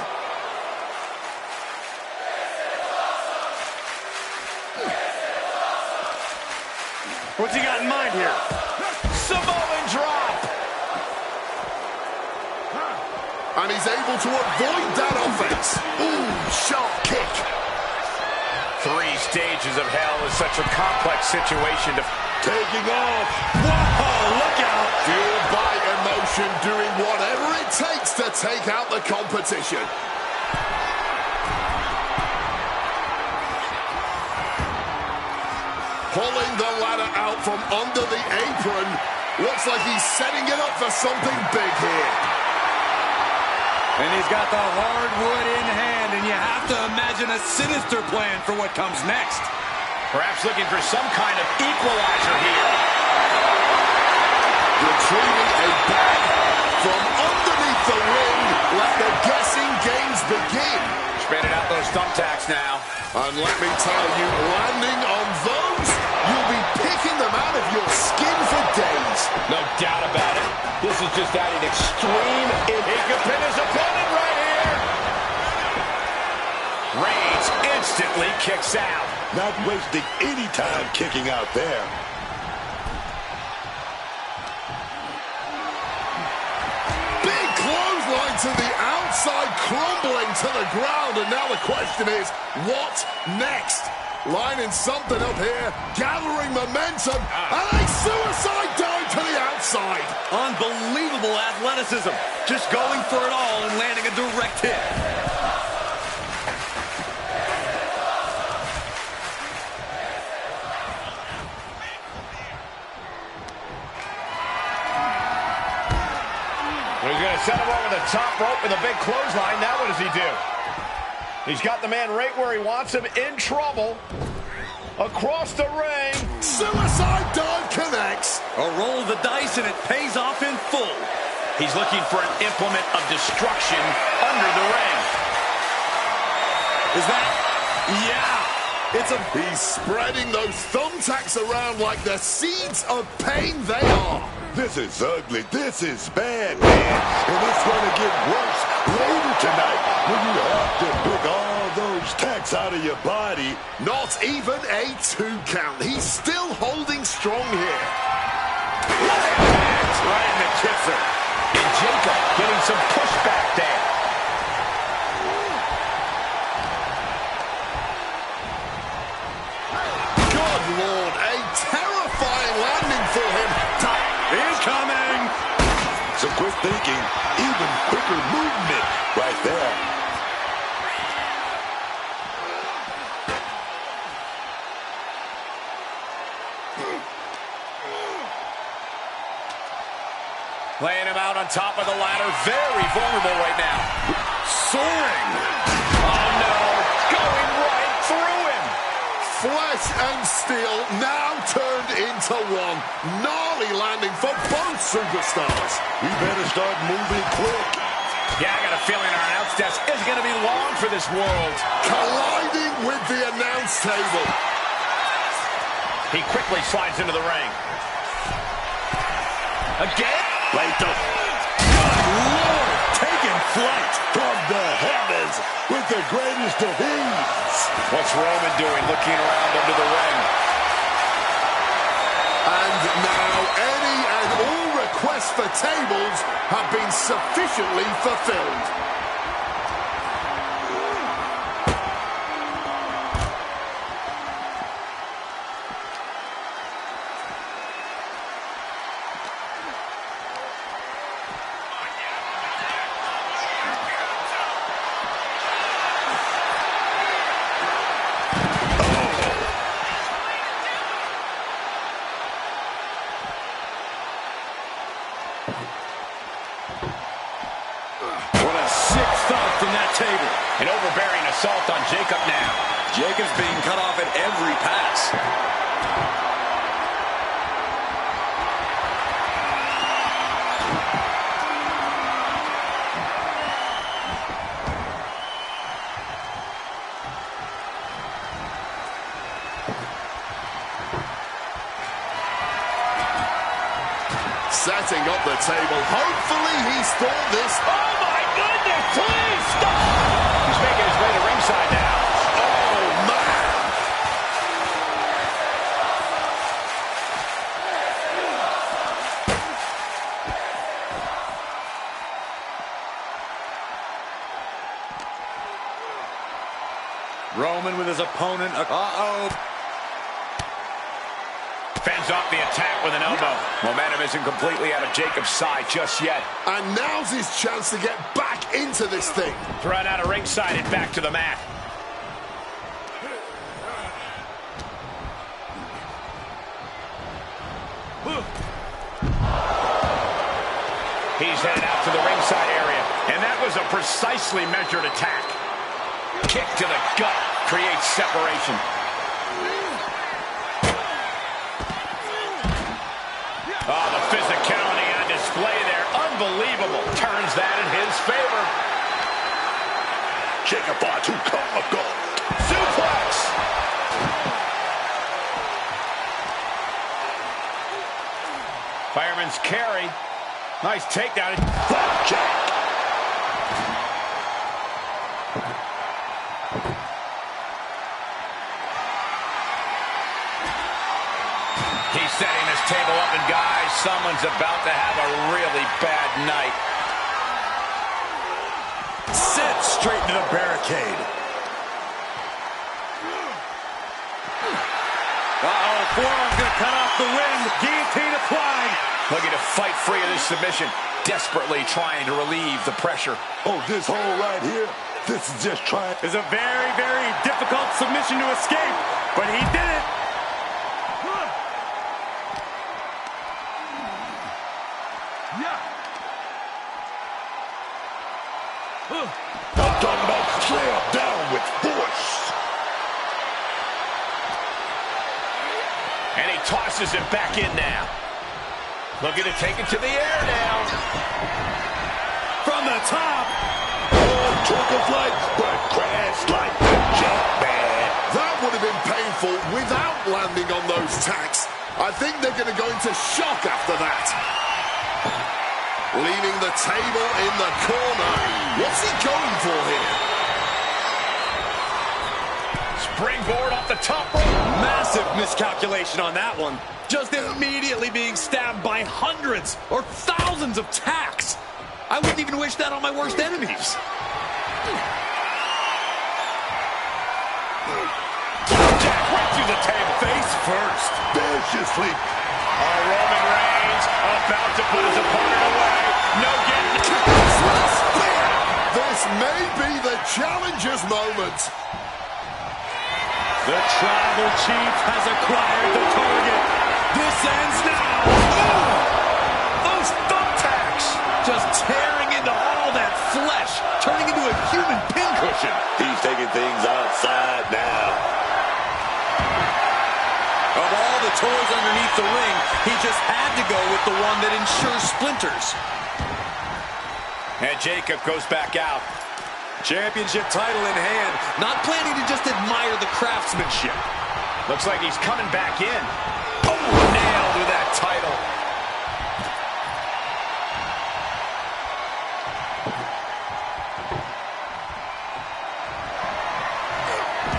What's he got in mind here? Samoan drop. And he's able to avoid that offense. Ooh, sharp kick. Three stages of hell is such a complex situation to... Taking off. Whoa, look out. Fueled by emotion, doing whatever it takes to take out the competition. Pulling the ladder out from under the apron. Looks like he's setting it up for something big here. And he's got the hardwood in hand, and you have to imagine a sinister plan for what comes next. Perhaps looking for some kind of equalizer here. Retrieving a bag from underneath the ring. Let the guessing games begin. Spreading out those thumbtacks now. And let me tell you, landing on those, you'll be picking them out of your skin for days. No doubt about it. This is just adding extreme... He could pin his opponent right here. Reigns instantly kicks out. Not wasting any time kicking out there. Big clothesline to the outside, crumbling to the ground. And now the question is, what next? Lining something up here, gathering momentum, and a suicide dive to the outside. Unbelievable athleticism. Just going for it all and landing a direct hit. He's going to set him over the top rope with a big clothesline. Now what does he do? He's got the man right where he wants him, in trouble. Across the ring. Suicide dive connects. A roll of the dice, and it pays off in full. He's looking for an implement of destruction under the ring. Is that? Yeah. It's a... He's spreading those thumbtacks around like the seeds of pain they are. This is ugly. This is bad, man. And it's going to get worse later tonight when you have to pick all those tacks out of your body. Not even a 2 count. He's still holding strong here. Right in the kisser. And Jacob getting some pushback there. Good Lord, a terrifying landing for him. Incoming! Some quick thinking, even quicker movement right there. Laying him out on top of the ladder. Very vulnerable right now. Soaring! Oh, no. Going right through him. Flesh and steel now turned into one. Gnarly landing for both superstars. We better start moving quick. Yeah, I got a feeling our announce desk isn't going to be long for this world. Colliding with the announce table. He quickly slides into the ring. Again? Later. Good Lord! Taking flight! From the heavens with the greatest of ease. What's Roman doing looking around under the ring? And now any and all requests for tables have been sufficiently fulfilled. From that table. An overbearing assault on Jacob now. Jacob's being cut off at every pass. Setting up the table. Hopefully he's thought this. Oh my goodness, please stop! He's making his way to ringside now. Oh man! Roman with his opponent. Fends off the attack with an elbow. Momentum isn't completely out of Jacob's side just yet. And now's his chance to get back into this thing. Thrown out of ringside and back to the mat. He's headed out to the ringside area, and that was a precisely measured attack. Kick to the gut creates separation. Oh, the physicality on display there. Unbelievable. Turns that in his favor. WWE2k26. Suplex. Fireman's carry. Nice takedown. Flapjack. He's setting this table up, and guys, someone's about to have a really bad night. Set straight into the barricade. Uh-oh, forearm's going to cut off the ring. Guillotine applied. Looking to fight free of this submission, desperately trying to relieve the pressure. Oh, this hole right here, this is just trying. It's a very, very difficult submission to escape, but he did it. I'm talking about slam down with force. And he tosses it back in now. Looking to take it to the air now. From the top. Oh, took a flight, but crashed like a jet, man. That would have been painful without landing on those tacks. I think they're going to go into shock after that. Leaving the table in the corner. What's he going for here? Springboard off the top rope. Massive miscalculation on that one. Just immediately being stabbed by hundreds or thousands of tacks. I wouldn't even wish that on my worst enemies. Jack right through the table. Face first. Viciously. Roman Reigns about to put his opponent away. No getting. This may be the challenger's moment. The tribal chief has acquired the target. This ends now. Oh! Those thumbtacks. Just tearing into all that flesh, turning into a human pincushion. He's taking things outside now. Of all the toys underneath the ring, he just had to go with the one that ensures splinters. And Jacob goes back out. Championship title in hand, not planning to just admire the craftsmanship. Looks like he's coming back in. Oh, nailed with that title.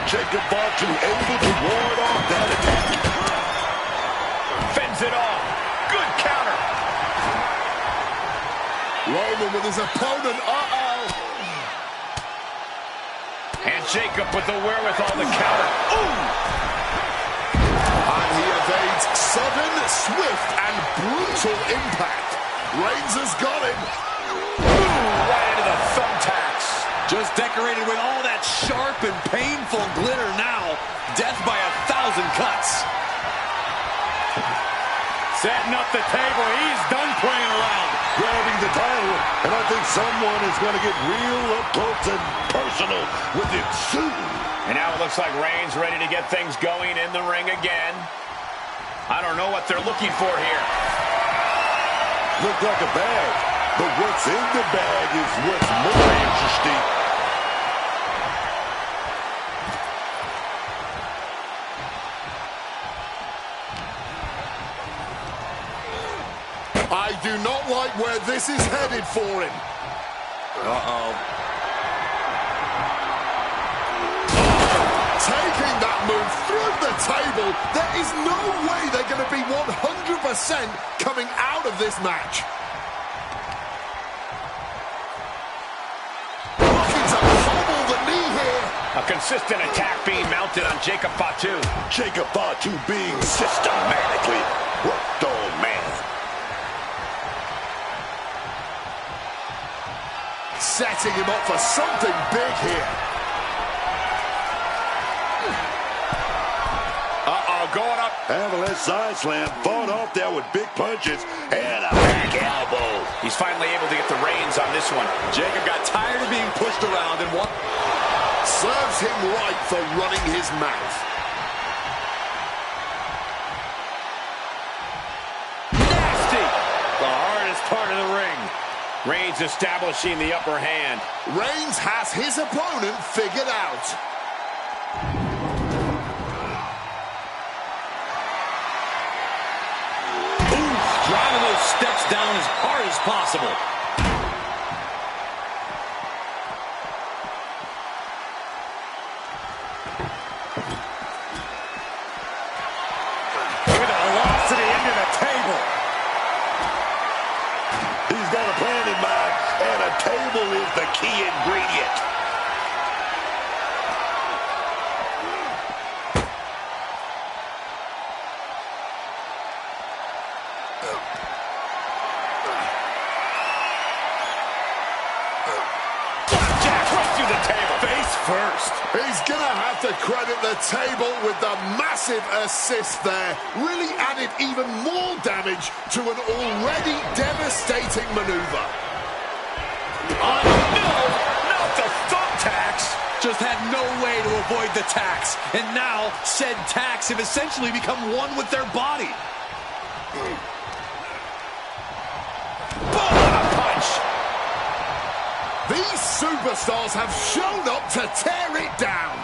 Jacob Bartu able to ward off that attack. Fends it off. Good counter. Roman with his opponent. And Jacob with the wherewithal to counter. Ooh! And he evades sudden, swift, and brutal impact. Reigns has got him. Ooh, right into the thumbtacks. Just decorated with all that sharp and painful glitter now. Death by 1,000 cuts. Setting up the table. He's done playing around. Grabbing the title, and I think someone is going to get real up close and personal with it soon. And now it looks like Reigns ready to get things going in the ring again. I don't know what they're looking for here. Looked like a bag, but what's in the bag is what's more interesting. I do not like where this is headed for him. Taking that move through the table, there is no way they're going to be 100% coming out of this match. Looking to hobble the knee here. A consistent attack being mounted on Jacob Fatu. Jacob Fatu being systematically worked on, man. Setting him up for something big here. Going up. Avalanche side slam, fought off there with big punches and a back elbow. He's finally able to get the reins on this one. Jacob got tired of being pushed around and what? Serves him right for running his mouth. Nasty! The hardest part of the ring. Reigns establishing the upper hand. Reigns has his opponent figured out. Driving those steps down as hard as possible. Look at the velocity into the table. He's got a plan in mind, and a table is the key ingredient. First. He's going to have to credit the table with the massive assist there. Really added even more damage to an already devastating maneuver. Oh, no! Not the thumbtacks! Just had no way to avoid the tacks. And now, said tacks have essentially become one with their body. Boom! What a punch! These superstars have shown up to tear it down.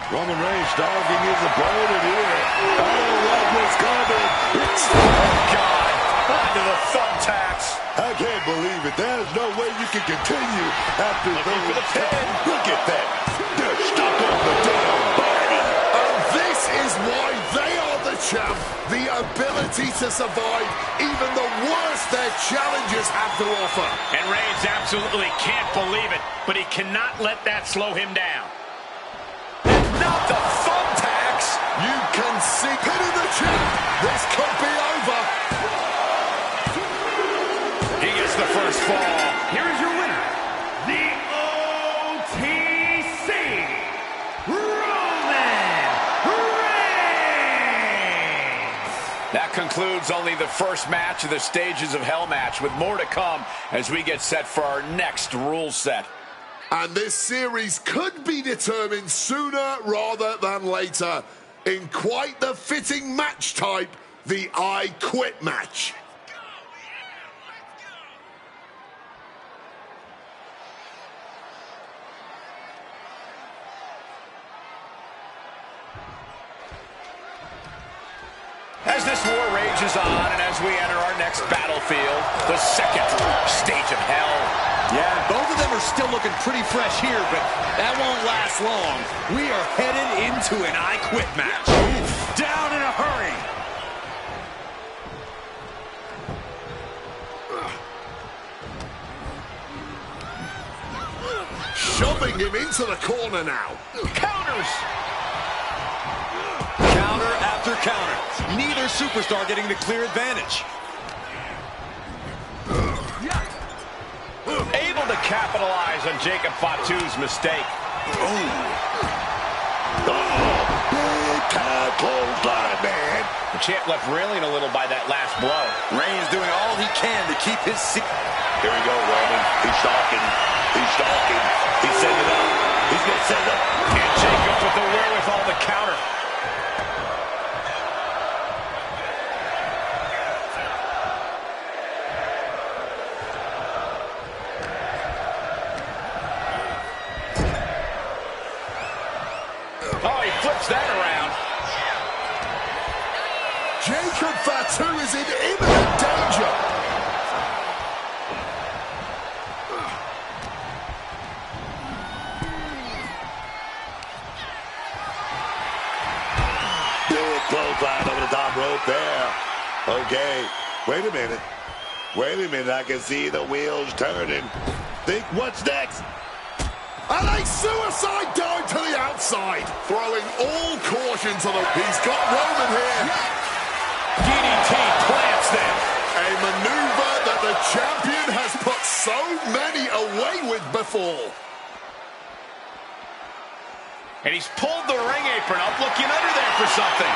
Roman Reigns stalking his opponent here. Oh, what was coming? It's God! Onto the thumbtacks. I can't believe it. There's no way you can continue after Looking for the pin. Look at that. They're stuck on the damn body. And this is why they are the champ. The ability to survive even the worst their challengers have to offer. And Reigns absolutely can't believe it, but he cannot let that slow him down. And not the thumbtacks. You can see pinning the champ. This could be over. He gets the first fall. Here is your winner, the OTC, Roman Reigns. That concludes only the first match of the Stages of Hell match, with more to come as we get set for our next rule set. And this series could be determined sooner rather than later in quite the fitting match type, the I Quit match. As this war rages on and as we enter our next battlefield, the second stage of hell. Yeah, both of them are still looking pretty fresh here, but that won't last long. We are headed into an I Quit match. Down in a hurry. Shoving him into the corner now. Counters! Counter after counter. Neither superstar getting the clear advantage. Able to capitalize on Jacob Fatu's mistake. Big time clothesline, man. The champ left reeling a little by that last blow. Reigns doing all he can to keep his seat. Here we go, Roman. He's stalking. He's stalking. He's setting it up. He's going to set it up. And Jacob with the wherewithal to counter. Oh, he flips that around. Jacob Fatu is in imminent danger. Big clothesline over the top rope there. Okay. Wait a minute. Wait a minute. I can see the wheels turning. Think what's next? And a suicide dive to the outside. Throwing all caution to the... He's got Roman here. DDT plants them. A maneuver that the champion has put so many away with before. And he's pulled the ring apron up, looking under there for something.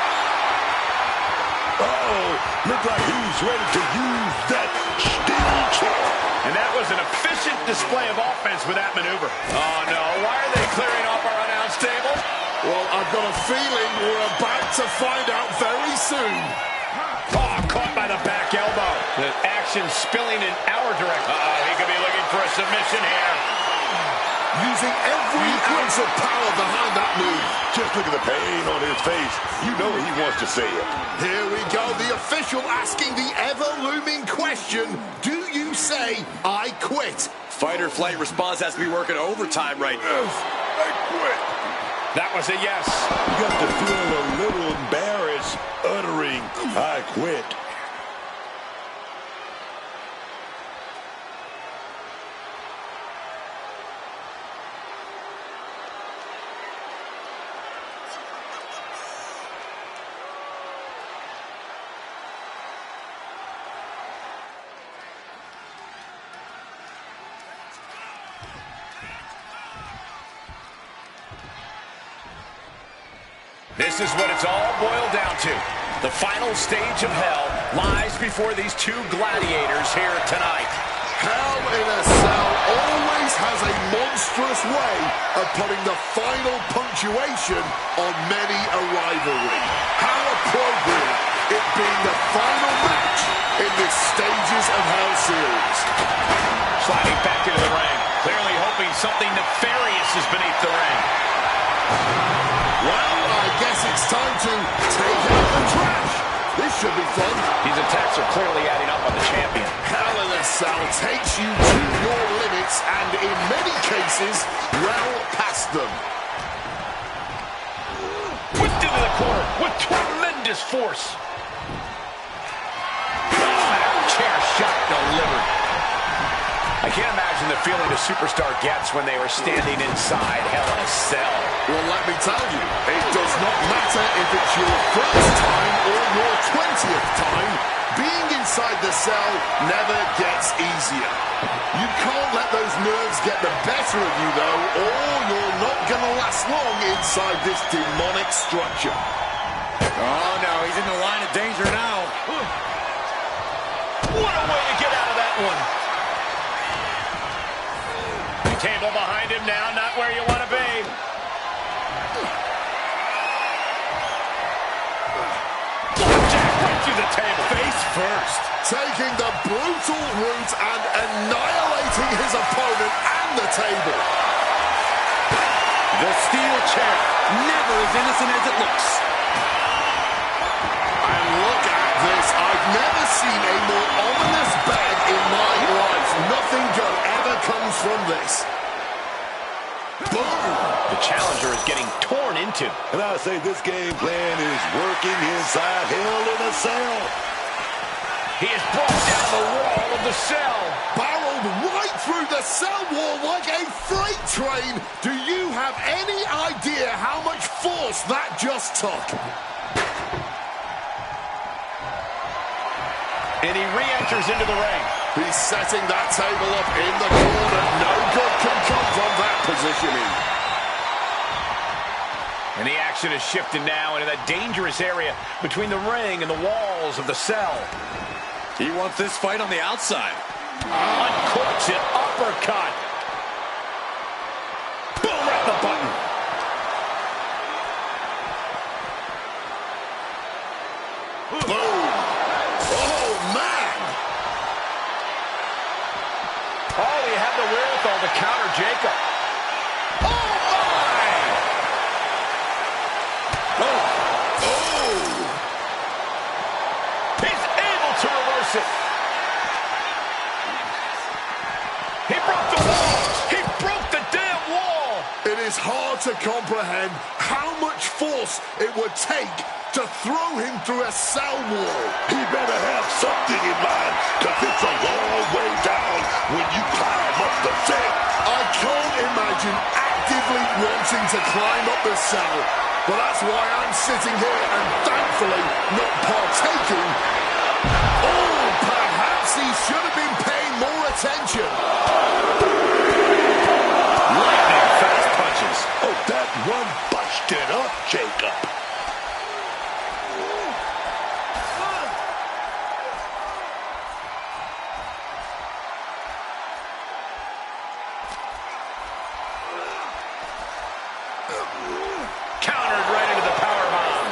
Uh-oh, look like he's ready to use that steel chair. And that was an efficient display of offense with that maneuver. Oh, no. Why are they clearing off our announce table? Well, I've got a feeling we're about to find out very soon. Oh, caught by the back elbow. The action spilling in our direction. Uh-oh, he could be looking for a submission here. Using every ounce of power behind that move. Just look at the pain on his face. You know he wants to say it. Here we go, the official asking the ever-looming question, do you say, I quit? Fight or flight response has to be working overtime right now. Yes, I quit. That was a yes. You got to feel a little embarrassed uttering, I quit. This is what it's all boiled down to. The final stage of hell lies before these two gladiators here tonight. Hell in a Cell always has a monstrous way of putting the final punctuation on many a rivalry. How appropriate it being the final match in this Stages of Hell series. Sliding back into the ring, clearly hoping something nefarious is beneath the ring. Well, I guess it's time to take out the trash. This should be fun. These attacks are clearly adding up on the champion. Hell in a Cell takes you to your limits and in many cases, well past them. Whipped into the corner with tremendous force. Chair shot delivered. I can't imagine the feeling a superstar gets when they were standing inside Hell in a Cell. Well, let me tell you, it does not matter if it's your first time or your 20th time, being inside the cell never gets easier. You can't let those nerves get the better of you, though, or you're not going to last long inside this demonic structure. Oh, no, he's in the line of danger now. What a way to get out of that one. Table behind him now, not where you want to be. Jack right through the table. Face first. Taking the brutal route and annihilating his opponent and the table. The steel chair, never as innocent as it looks. And look at this. I've never seen a more ominous bag in my life. Nothing good ever comes from this. Boom! The challenger is getting torn into. And I say this game plan is working inside Hell in a Cell. He has brought down the wall of the cell. Barreled right through the cell wall like a freight train. Do you have any idea how much force that just took? And he re-enters into the ring. He's setting that table up in the corner. No good can come from that positioning. And the action is shifted now into that dangerous area between the ring and the walls of the cell. He wants this fight on the outside. Uncorks it, uppercut. Boom, right the button. Boom. Oh, man. Oh, he had the wherewithal to counter Jacob. Oh, my! Oh. He's able to reverse it. He broke the wall. He broke the damn wall. It is hard to comprehend how much force it would take to throw him through a cell wall. He better have something in mind, because it's a long way down when you climb up the cell. I can't imagine actively wanting to climb up the cell, but that's why I'm sitting here and thankfully not partaking. Oh, perhaps he should have been paying more attention. Lightning fast punches. Oh, that one busted up, Jacob. Countered right into the powerbomb.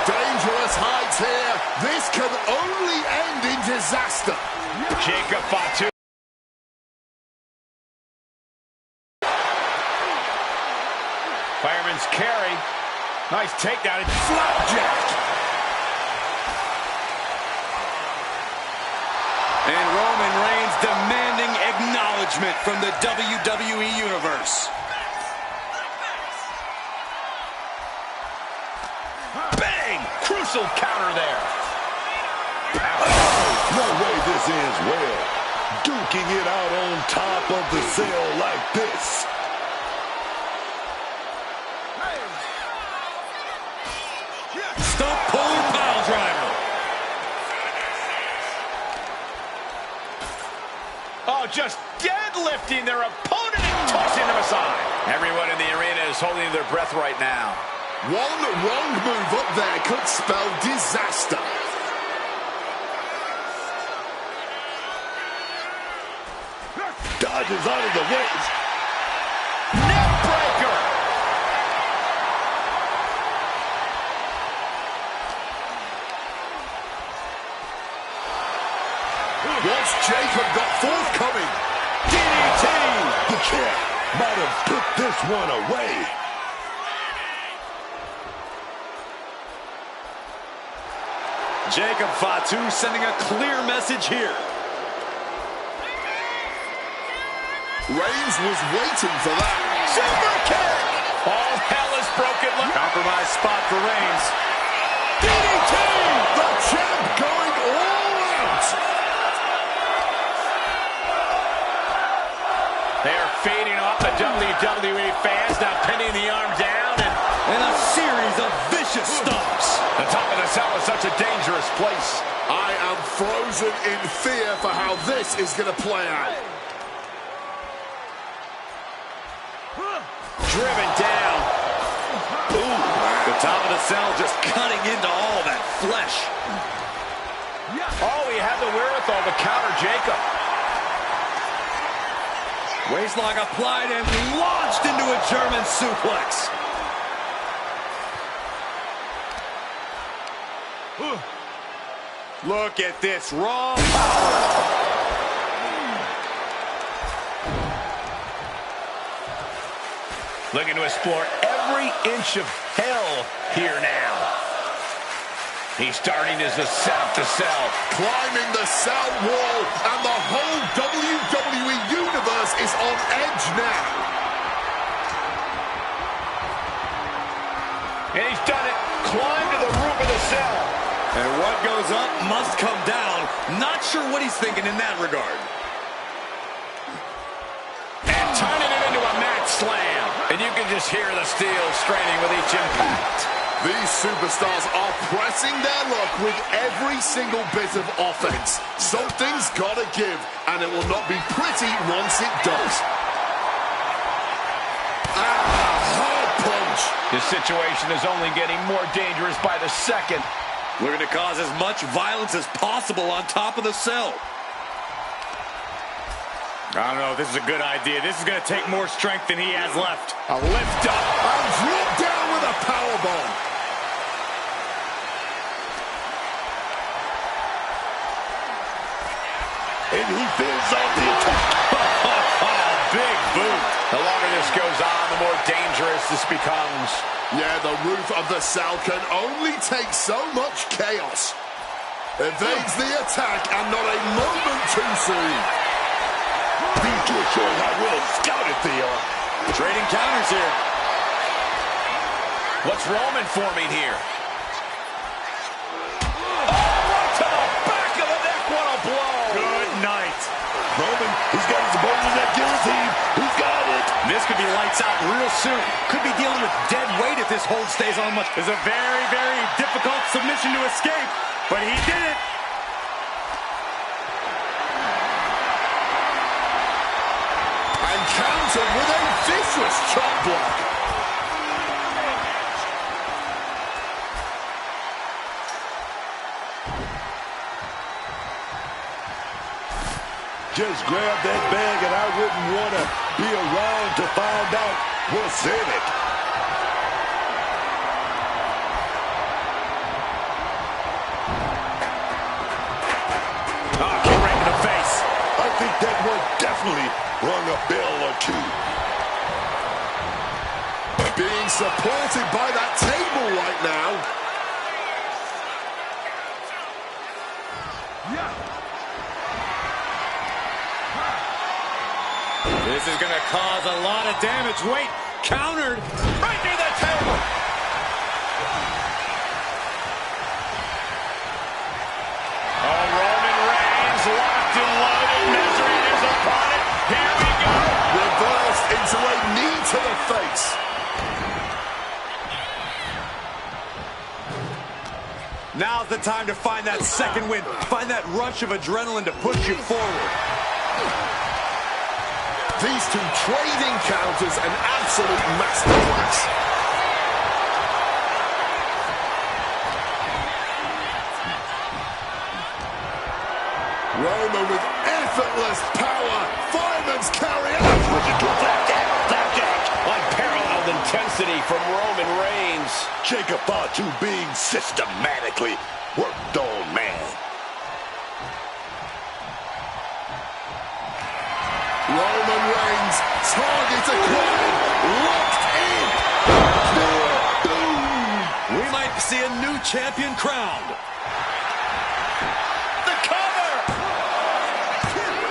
Dangerous heights here. This can only end in disaster. Jacob Fatu. Fireman's carry. Nice takedown. Flapjack. And Roman Reigns demanding acknowledgement from the WWE Universe. Bang! Crucial counter there. No way this ends well. Duking it out on top of the cell like this. Stump puller pile driver. Oh, just deadlifting their opponent and tossing them aside. Everyone in the arena is holding their breath right now. One wrong move up there could spell disaster. Dodges out of the way. Neckbreaker. What's Jacob got forthcoming? DDT. The champ might have put this one away. Jacob Fatu sending a clear message here. Reigns was waiting for that. Super kick. All hell is broken. Compromise spot for Reigns. DDT. The champ going all out. They're fading off the WWE fans, now pinning the arm down And a series of vicious stomps. the top of the cell is such a dangerous place. I am frozen in fear for how this is going to play out. Driven down. Ooh, the top of the cell just cutting into all that flesh. Oh, he had the wherewithal to counter Jacob. Waistlock applied and launched into a German suplex. Look at this raw power. Looking to explore every inch of hell here now. He's starting his ascent to cell. Climbing the cell wall, and the whole WWE Universe is on edge now. And he's done it. Climbed to the roof of the cell. And what goes up must come down. Not sure what he's thinking in that regard. And turning it into a mat slam. And you can just hear the steel straining with each impact. These superstars are pressing their luck with every single bit of offense. Something's got to give, and it will not be pretty once it does. Hard punch. This situation is only getting more dangerous by the second. Looking to cause as much violence as possible on top of the cell. I don't know if this is a good idea. This is going to take more strength than he has left. A lift up. And drop down with a powerbomb. And he fends off the attack. Big boot. The longer this goes on, the more dangerous this becomes. Yeah, the roof of the cell can only take so much chaos. Evades the attack, and not a moment too soon. These two are showing how well scouted they are. Trading counters here. What's Roman forming here? Oh, right to the back of the neck. What a blow. Good night. Roman, he's got his opponent in that guillotine. He's got it. This could be lights out real soon. Could be dealing with dead weight if this hold stays on much. It's a very, very difficult submission to escape, but he did it. And countered with a vicious chop block. Just grab that bag and I wouldn't want to be around to find out what's in it. Oh, kick right in the face. I think that one definitely rung a bell or two. Being supported by that table right now. This is going to cause a lot of damage. Wait, countered right near the table. Oh, Roman Reigns locked and loaded, measuring his opponent. Here we go. Reversed into a knee to the face. Now's the time to find that second win. Find that rush of adrenaline to push you forward. These two trading counters, an absolute masterclass. Roman with effortless power. Fireman's carry out. Unparalleled intensity from Roman Reigns. Jacob Fatu being systematically worked on, man. Roman Reigns, target acquired, locked in. Boom. We might see a new champion crowned. The cover.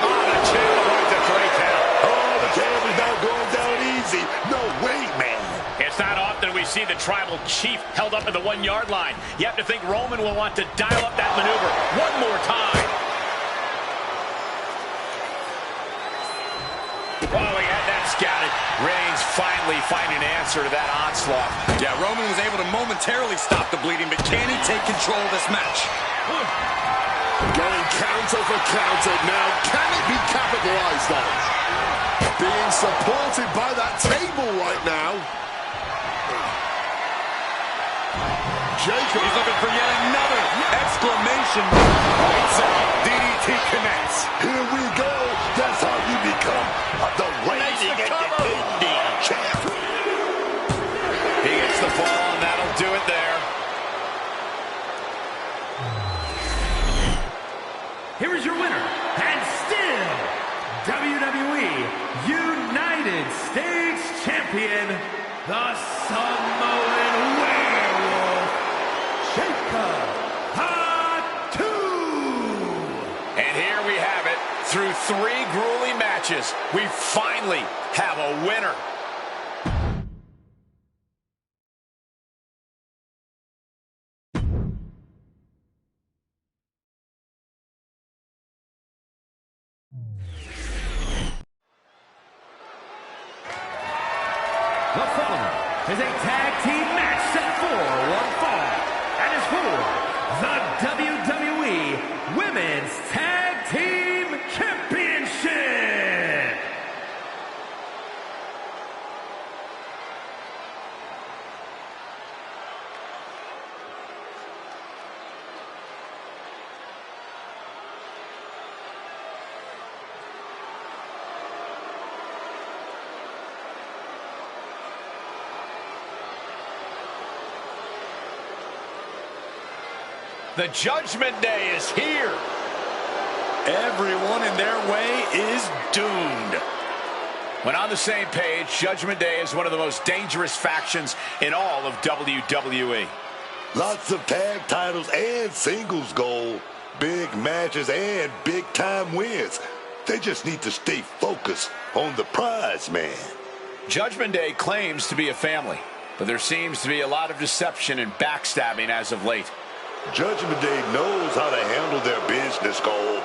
Oh, the champ avoids the 3 count. Oh, the champ is not going down easy. No way, man. It's not often we see the tribal chief held up at the 1-yard line. You have to think Roman will want to dial up that maneuver one more time. Oh, he had that scouted. Reigns finally finding an answer to that onslaught. Yeah, Roman was able to momentarily stop the bleeding, but can he take control of this match? Going counter for counter now. Can it be capitalized on? Being supported by that table right now. Jacob. He's looking for yet another exclamation. Points out. DDT connects. Here we go. That's how you become the reigning and defending champ. He gets the fall, and that'll do it there. Here is your winner, and still WWE United States Champion, the Samoan Werewolf, Jacob Fatu. And here we have it. Through 3 grueling matches, we finally have a winner. The following is a tag team match set for one fall, and is for the WWE Women's Tag Team Championship. The Judgment Day is here. Everyone in their way is doomed. When on the same page, Judgment Day is one of the most dangerous factions in all of WWE. Lots of tag titles and singles gold. Big matches and big-time wins. They just need to stay focused on the prize, man. Judgment Day claims to be a family, but there seems to be a lot of deception and backstabbing as of late. Judgment Day knows how to handle their business, Cole,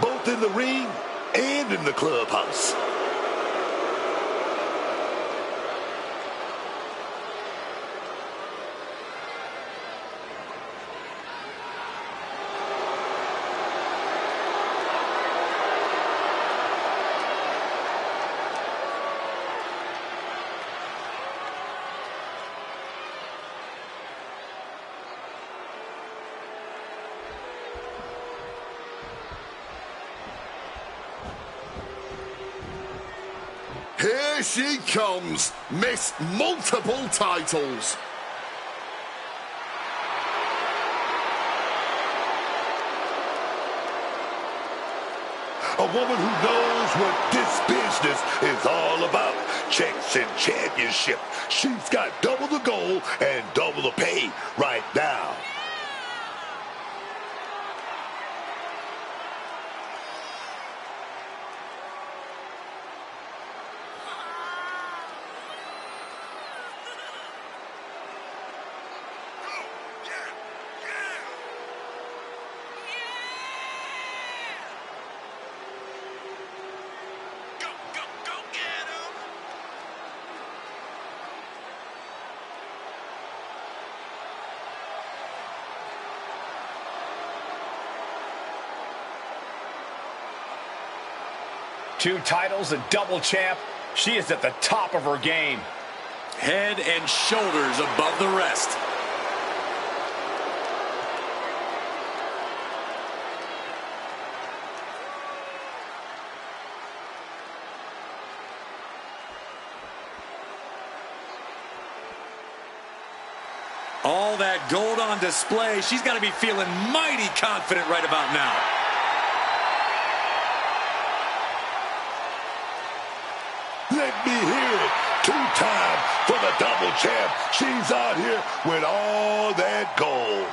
both in the ring and in the clubhouse. Here she comes, Miss Multiple Titles. A woman who knows what this business is all about. Checks and championship. She's got double the goal and double the pay right now. Two titles, a double champ. She is at the top of her game. Head and shoulders above the rest. All that gold on display. She's got to be feeling mighty confident right about now. Let me hear it. Two-time for the double champ. She's out here with all that gold.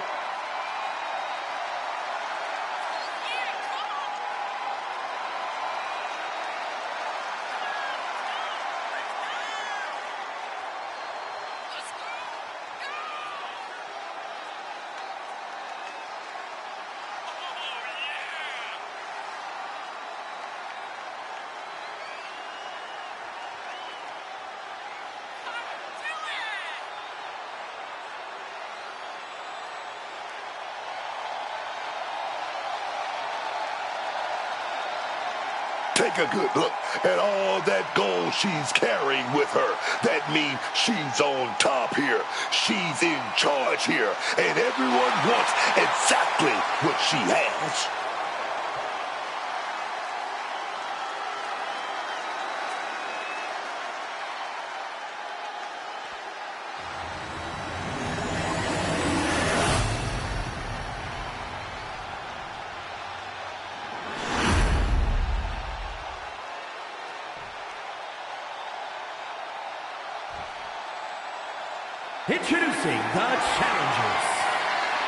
Take a good look at all that gold she's carrying with her. That means she's on top here. She's in charge here. And everyone wants exactly what she has. Introducing the challengers,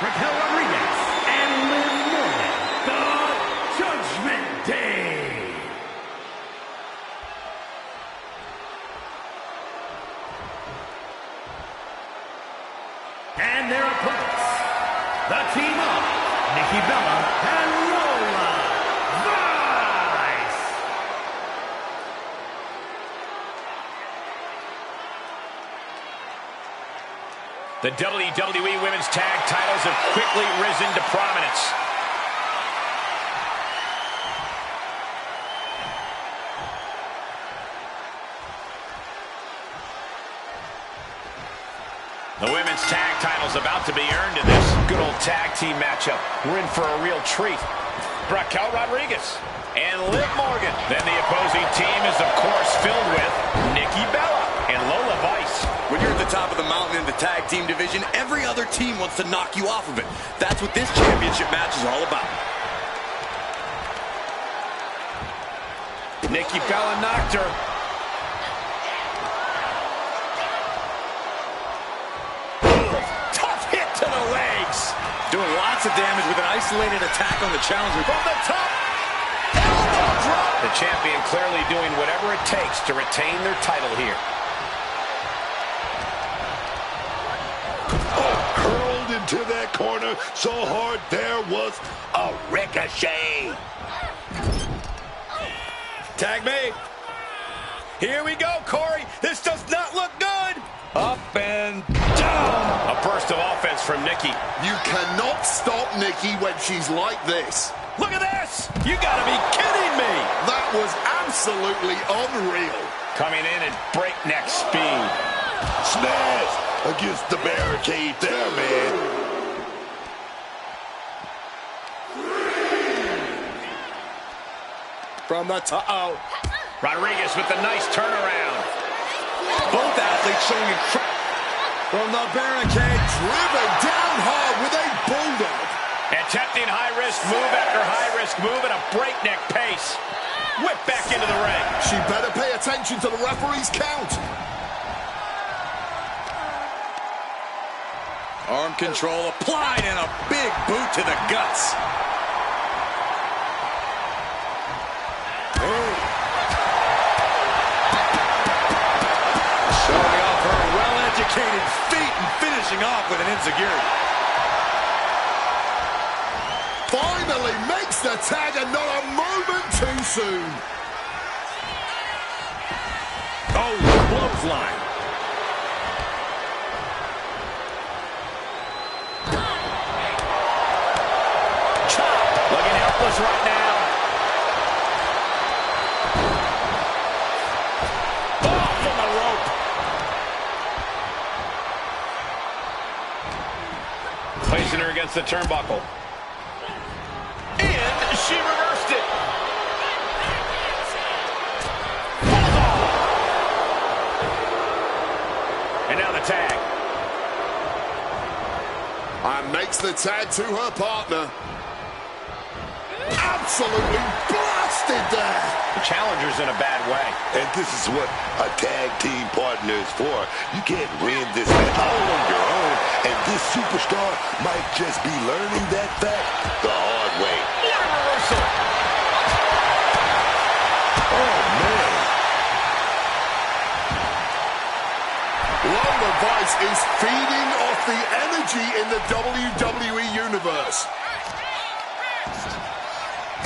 Raquel Rodriguez and Liv Morgan, the Judgment Day. And their opponents, the team of Nikki Bella and Lola Vice. The WWE Women's Tag titles have quickly risen to prominence. The Women's Tag title's about to be earned in this good old tag team matchup. We're in for a real treat. Raquel Rodriguez and Liv Morgan. Then the opposing team is, of course, filled with Nikki Bella and Lola Vice. When you're at the top of the mountain in the tag team division, every other team wants to knock you off of it. That's what this championship match is all about. Nikki Bella knocked her. Tough hit to the legs. Doing lots of damage with an isolated attack on the challenger. From the top, elbow drop. The champion clearly doing whatever it takes to retain their title here. Curled into that corner so hard there was a ricochet. Tag me. Here we go, Corey. This does not look good. Up and down. A burst of offense from Nikki. You cannot stop Nikki when she's like this. Look at this. You gotta be kidding me. That was absolutely unreal. Coming in at breakneck speed. Smash against the barricade there, man. From the top. Rodriguez with the nice turnaround. Both athletes showing from the barricade. Driven down hard with a bulldog. Attempting high-risk move after high-risk move at a breakneck pace. Whip back into the ring. She better pay attention to the referee's count. Arm control applied and a big boot to the guts. Showing off her well-educated feet and finishing off with an enziguri. Finally makes the tag and not a moment too soon. Oh, clothesline. Looking helpless right now. Off from the rope. Placing her against the turnbuckle. And she reversed it. And now the tag. And makes the tag to her partner. Absolutely blasted there. The challenger's in a bad way. And this is what a tag team partner is for. You can't win this match all on your own. And this superstar might just be learning that fact the hard way. What a reversal. Oh, man. Lola Vice is feeding off the energy in the WWE Universe.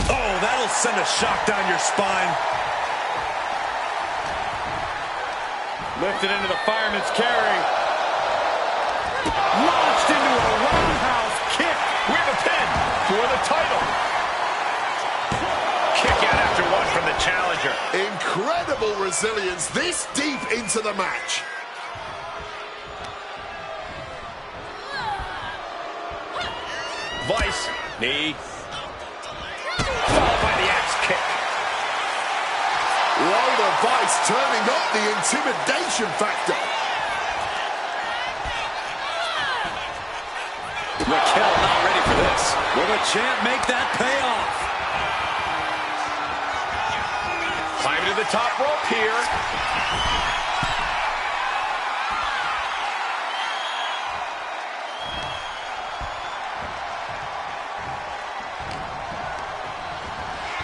Oh, that'll send a shock down your spine. Lifted into the fireman's carry. Launched into a roundhouse kick. With a pin for the title. Kick out after one from the challenger. Incredible resilience this deep into the match. Vice, knee. Followed by the axe kick. Lola Vice turning up the intimidation factor. Raquel not ready for this. Will the champ make that pay off? Climbing to the top rope here.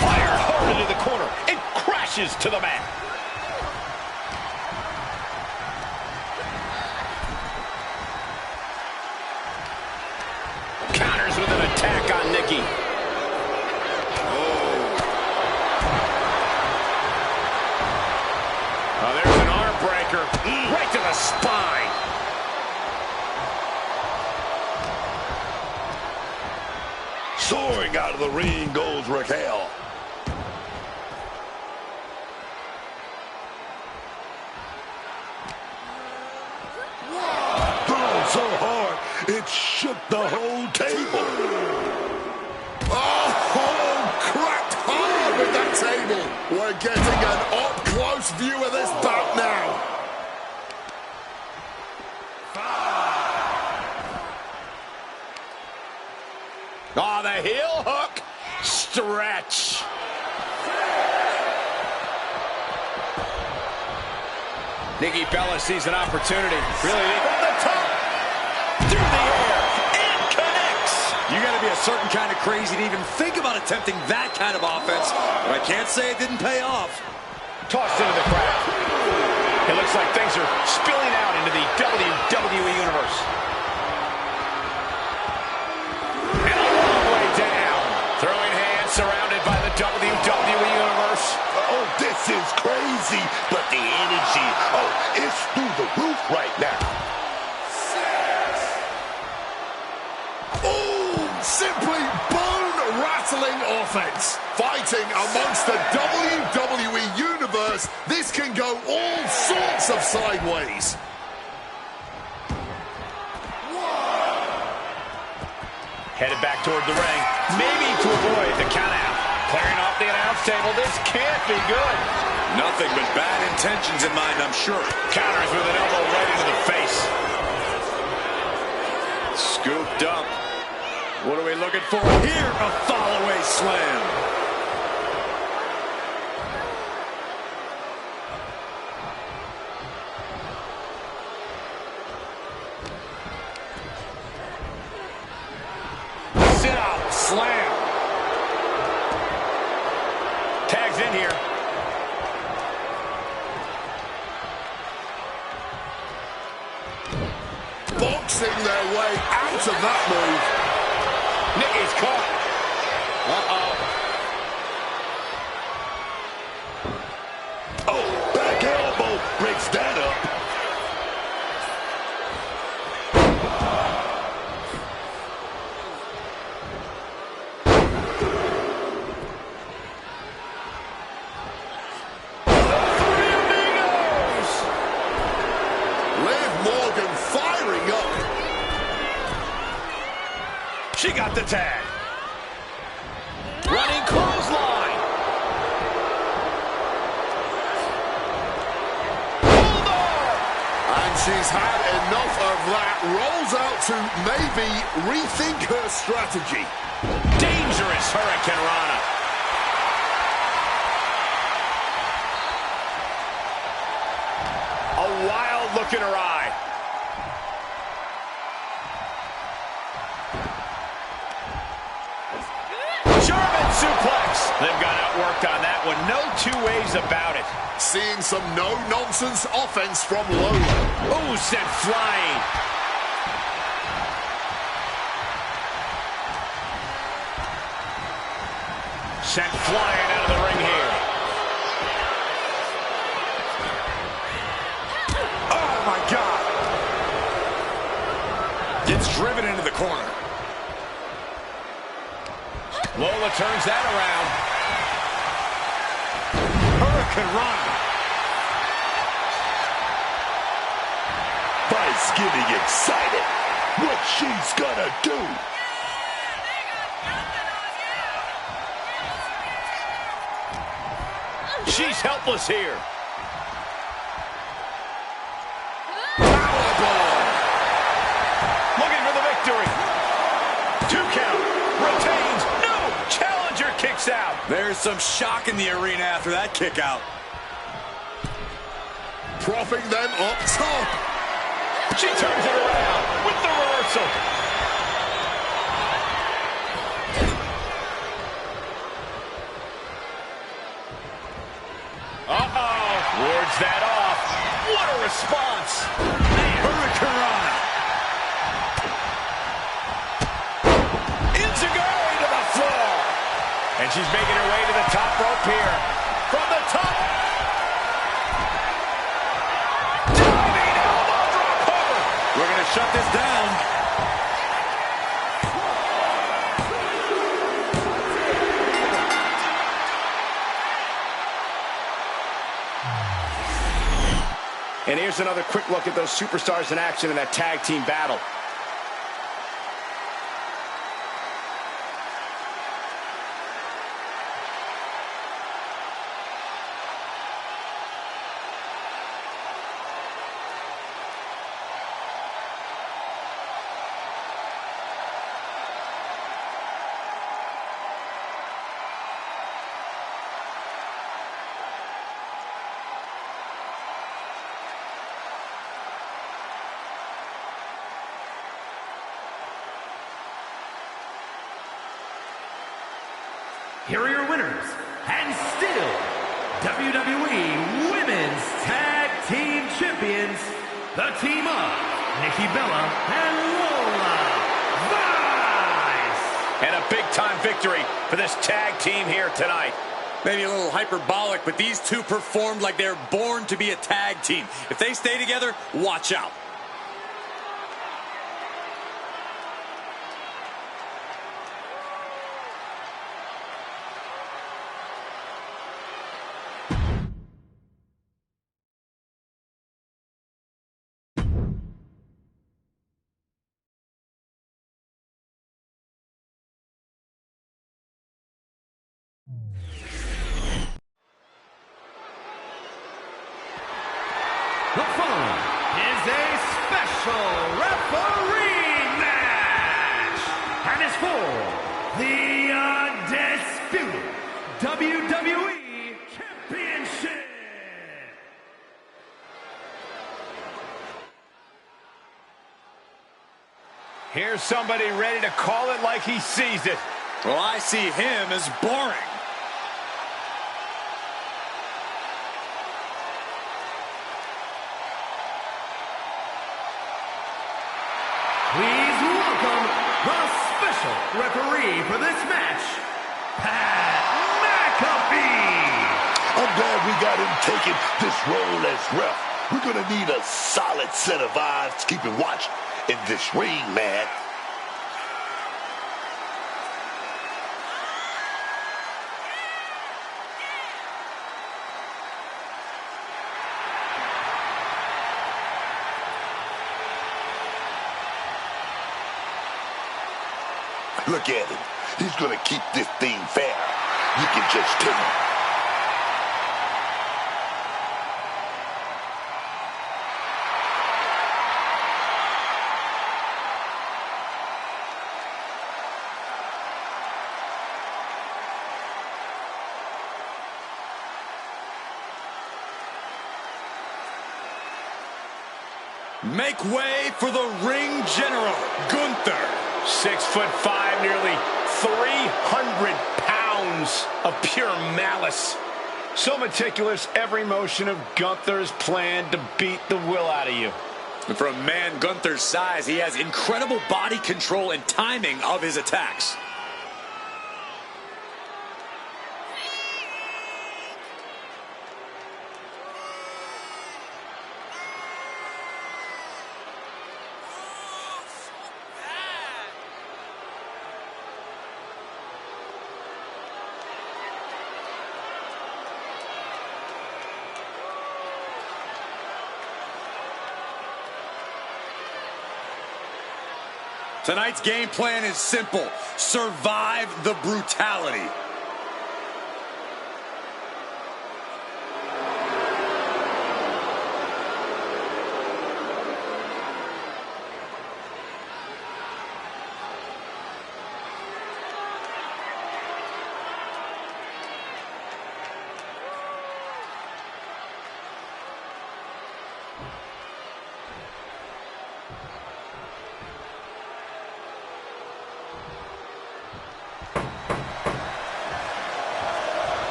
Fired hard into the corner. It crashes to the mat. Counters with an attack on Nikki. Oh, there's an arm breaker. Right to the spine. Soaring out of the ring goes Raquel. Thrown so hard, it shook the whole table. Oh, cracked hard with that table. We're getting an up-close view of this bout now. Oh, the heel hook. Stretch. Nikki Bella sees an opportunity. Really from the top. Through the air. And connects. You got to be a a certain kind of crazy to even think about attempting that kind of offense, but I can't say it didn't pay off. Tossed into the crowd. It looks like things are spilling out into the WWE Universe. And a long way down. Throwing hands surrounded by the WWE Universe. Oh, this is crazy, but the energy, oh, it's through the roof right now. Oh, simply bone-rattling offense. Fighting amongst the WWE Universe, this can go all sorts of sideways. Headed back toward the ring, maybe to avoid the countout. Clearing off the announce table, this can't be good. Nothing but bad intentions in mind, I'm sure. Counters with an elbow right into the face. Scooped up. What are we looking for here? A fall-away slam. Sit-out slam. Tags in here. Boxing their way out of that move. Nikki's caught. Oh, back elbow breaks that up. She got the tag. Running clothesline. Hold on. And she's had enough of that. Rolls out to maybe rethink her strategy. Dangerous Hurricane Rana. A wild look in her eye. Suplex. They've got outworked on that one. No two ways about it. Seeing some no-nonsense offense from Lola. Oh, sent flying. Sent flying out of the ring here. Oh, my God. Gets driven into the corner. Lola turns that around. Hurricane Rana. Bryce getting excited. What she's gonna do. She's helpless here. Powerbomb. Looking for the victory. 2 count. Retains. No. Challenger kicks out. There's some shock in the arena after that kick out. Propping them up top. She turns it around with the reversal. Wards that off. What a response. Hurricane Rana. Enziguri to the floor. And she's making her way to the top rope here. From the top. Diving elbow drop cover. We're going to shut this down. And here's another quick look at those superstars in action in that tag team battle. here are your winners, and still WWE Women's Tag Team Champions, the team of Nikki Bella and Lola Vice. And a big-time victory for this tag team here tonight. Maybe a little hyperbolic, but these two performed like they're born to be a tag team. If they stay together, watch out. The following is a special referee match, and it's for the undisputed WWE Championship. Here's somebody ready to call it like he sees it. Well, I see him as boring. Please welcome the special referee for this match, Pat McAfee. I'm glad we got him taking this role as ref. We're going to need a solid set of eyes keeping watch in this ring, man. Look at him. He's going to keep this thing fair. You can just tell. Make way for the ring general, Gunther. 6'5", nearly 300 pounds of pure malice. So meticulous, every motion of Gunther's planned to beat the will out of you. And for a man Gunther's size, he has incredible body control and timing of his attacks. Tonight's game plan is simple. Survive the brutality.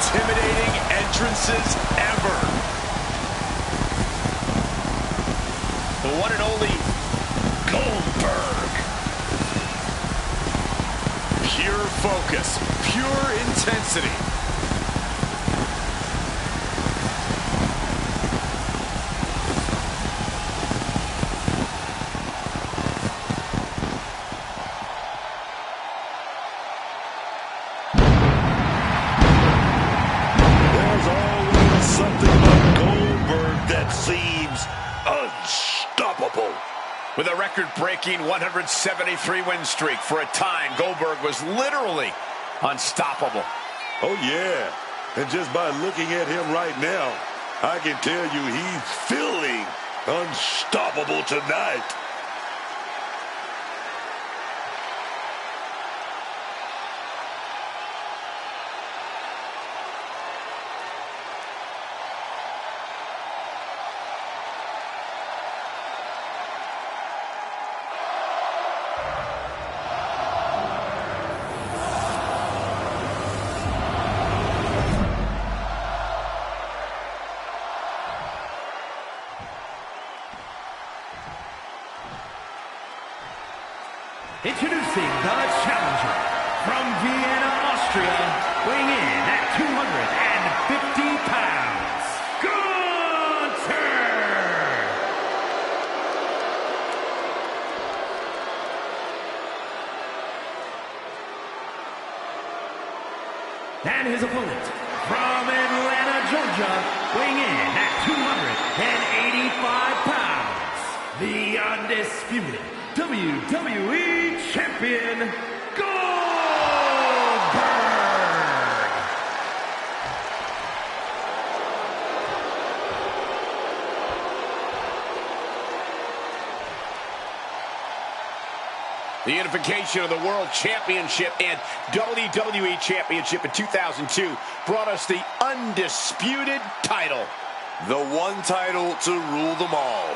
Intimidating entrances ever. The one and only Goldberg. Pure focus, pure intensity. With a record-breaking 173-win streak, for a time, Goldberg was literally unstoppable. Oh, yeah. And just by looking at him right now, I can tell you he's feeling unstoppable tonight. Introducing the challenger from Vienna, Austria, weighing in at 250 pounds, Gunther! And his opponent from Atlanta, Georgia, weighing in at 285 pounds, the undisputed WWE Champion, Goldberg! The unification of the World Championship and WWE Championship in 2002 brought us the undisputed title. The one title to rule them all.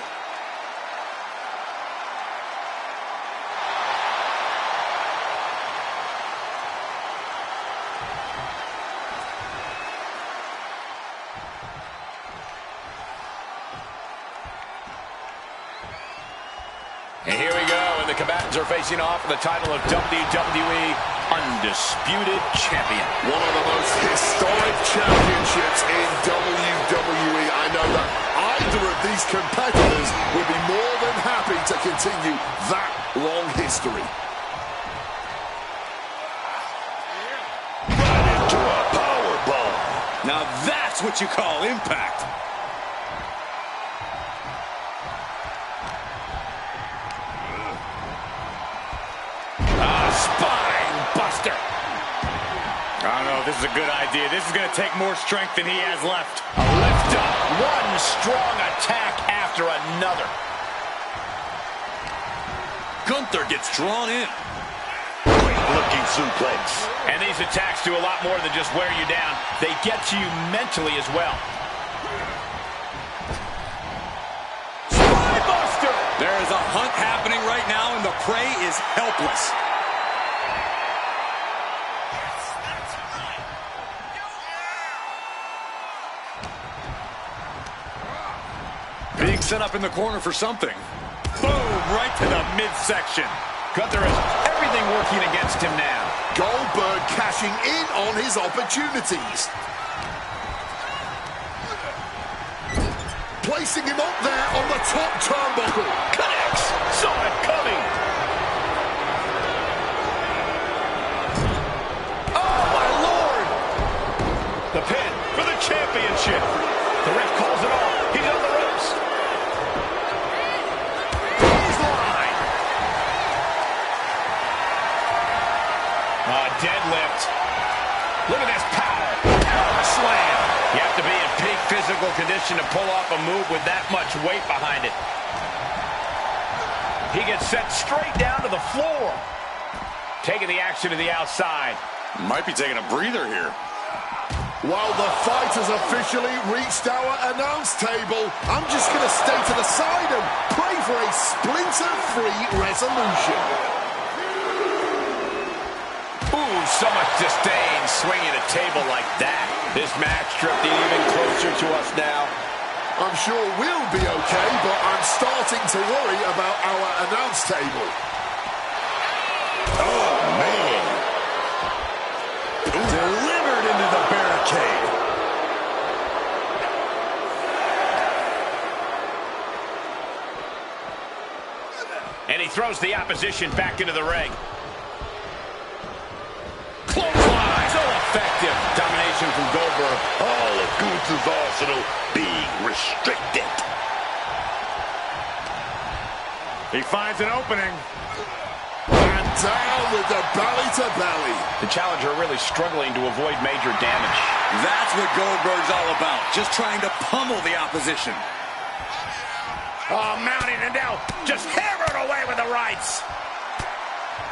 And here we go, and the combatants are facing off for the title of WWE Undisputed Champion. One of the most historic championships in WWE. I know that either of these competitors would be more than happy to continue that long history. Right into a power bomb. Now that's what you call impact. Spine buster. I don't know if this is a good idea. This is going to take more strength than he has left. A lift up, one strong attack after another. Gunther gets drawn in. Great looking suplex. And these attacks do a lot more than just wear you down. They get to you mentally as well. Spine buster. There is a hunt happening right now, and the prey is helpless. Being set up in the corner for something. Boom, right to the midsection. Gunther has everything working against him now. Goldberg cashing in on his opportunities. Placing him up there on the top turnbuckle. Connects. Saw it coming. Oh, my Lord. The pin for the championship. The ref calls it off. He's on the ropes. Clothesline. Deadlift. Look at this power. Power slam. You have to be in peak physical condition to pull off a move with that much weight behind it. He gets sent straight down to the floor. Taking the action to the outside. Might be taking a breather here. While the fight has officially reached our announce table, I'm just going to stay to the side and pray for a splinter-free resolution. Ooh, so much disdain swinging a table like that. This match drifting even closer to us now. I'm sure we'll be okay, but I'm starting to worry about our announce table. Oh, man. Delivered into the barricade. And he throws the opposition back into the ring. Clothesline. So effective. Domination from Goldberg. All of Gunther's arsenal being restricted. He finds an opening. And down with the belly-to-belly. The challenger really struggling to avoid major damage. That's what Goldberg's all about. Just trying to pummel the opposition. Oh, mounting and now just hammered away with the rights.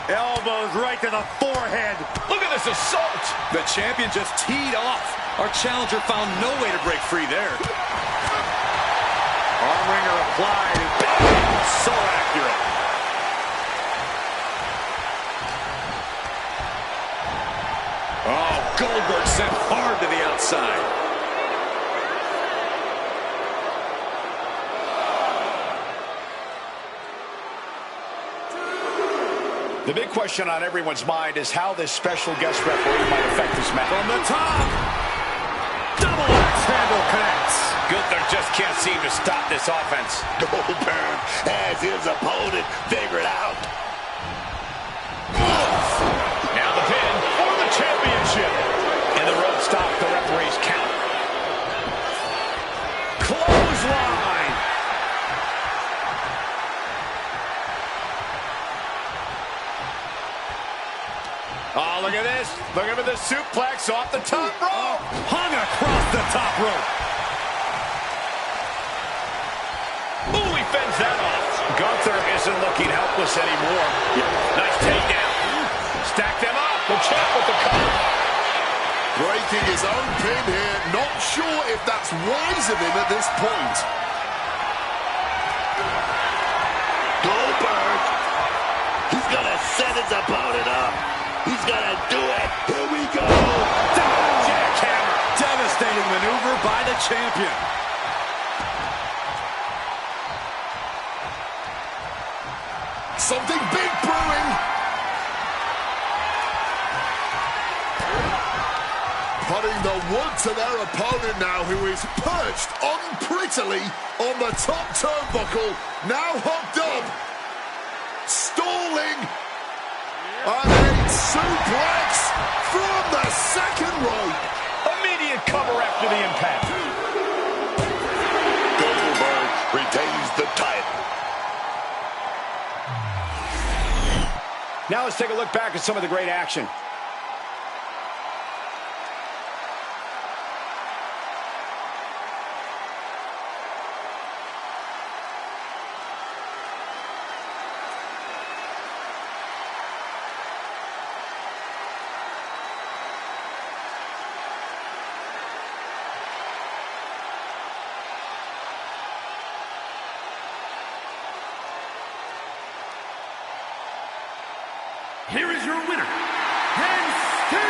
Elbows right to the forehead. Look at this assault. The champion just teed off. Our challenger found no way to break free there. Arm wringer applied. Bang! So accurate. Oh, Goldberg sent hard to the outside. The big question on everyone's mind is how this special guest referee might affect this match. From the top. Double axe handle connects. Gunther just can't seem to stop this offense. Goldberg has his opponent figured out. Now the pin for the championship. And the rope stops the referee's count. Clothesline. Oh, look at this. Look at the suplex off the top rope. Hung across the top rope. Ooh, he fends that off. Gunther isn't looking helpless anymore. Nice takedown. Stack them up. The champ with the cover. Breaking his own pin here. Not sure if that's wise of him at this point. Goldberg. He's going to set his opponent up. He's going to do it. Here we go. Jackhammer. Devastating maneuver by the champion. Something big brewing. Putting the wood to their opponent now, who is perched unprettily on the top turnbuckle. Now hooked up. Stalling. And a suplex from the second rope. Immediate cover after the impact. Goldberg retains the title. Now let's take a look back at some of the great action. Here is your winner, and still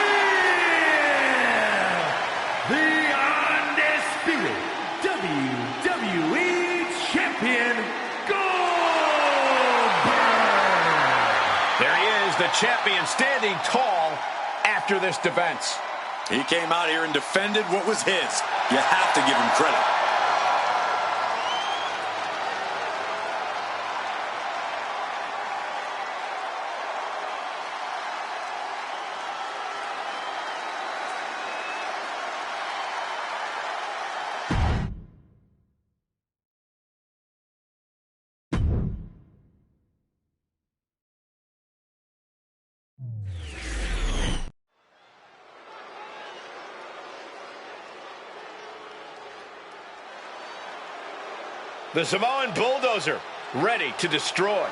the undisputed WWE Champion, Goldberg! There he is, the champion, standing tall after this defense. He came out here and defended what was his. You have to give him credit. The Samoan Bulldozer, ready to destroy.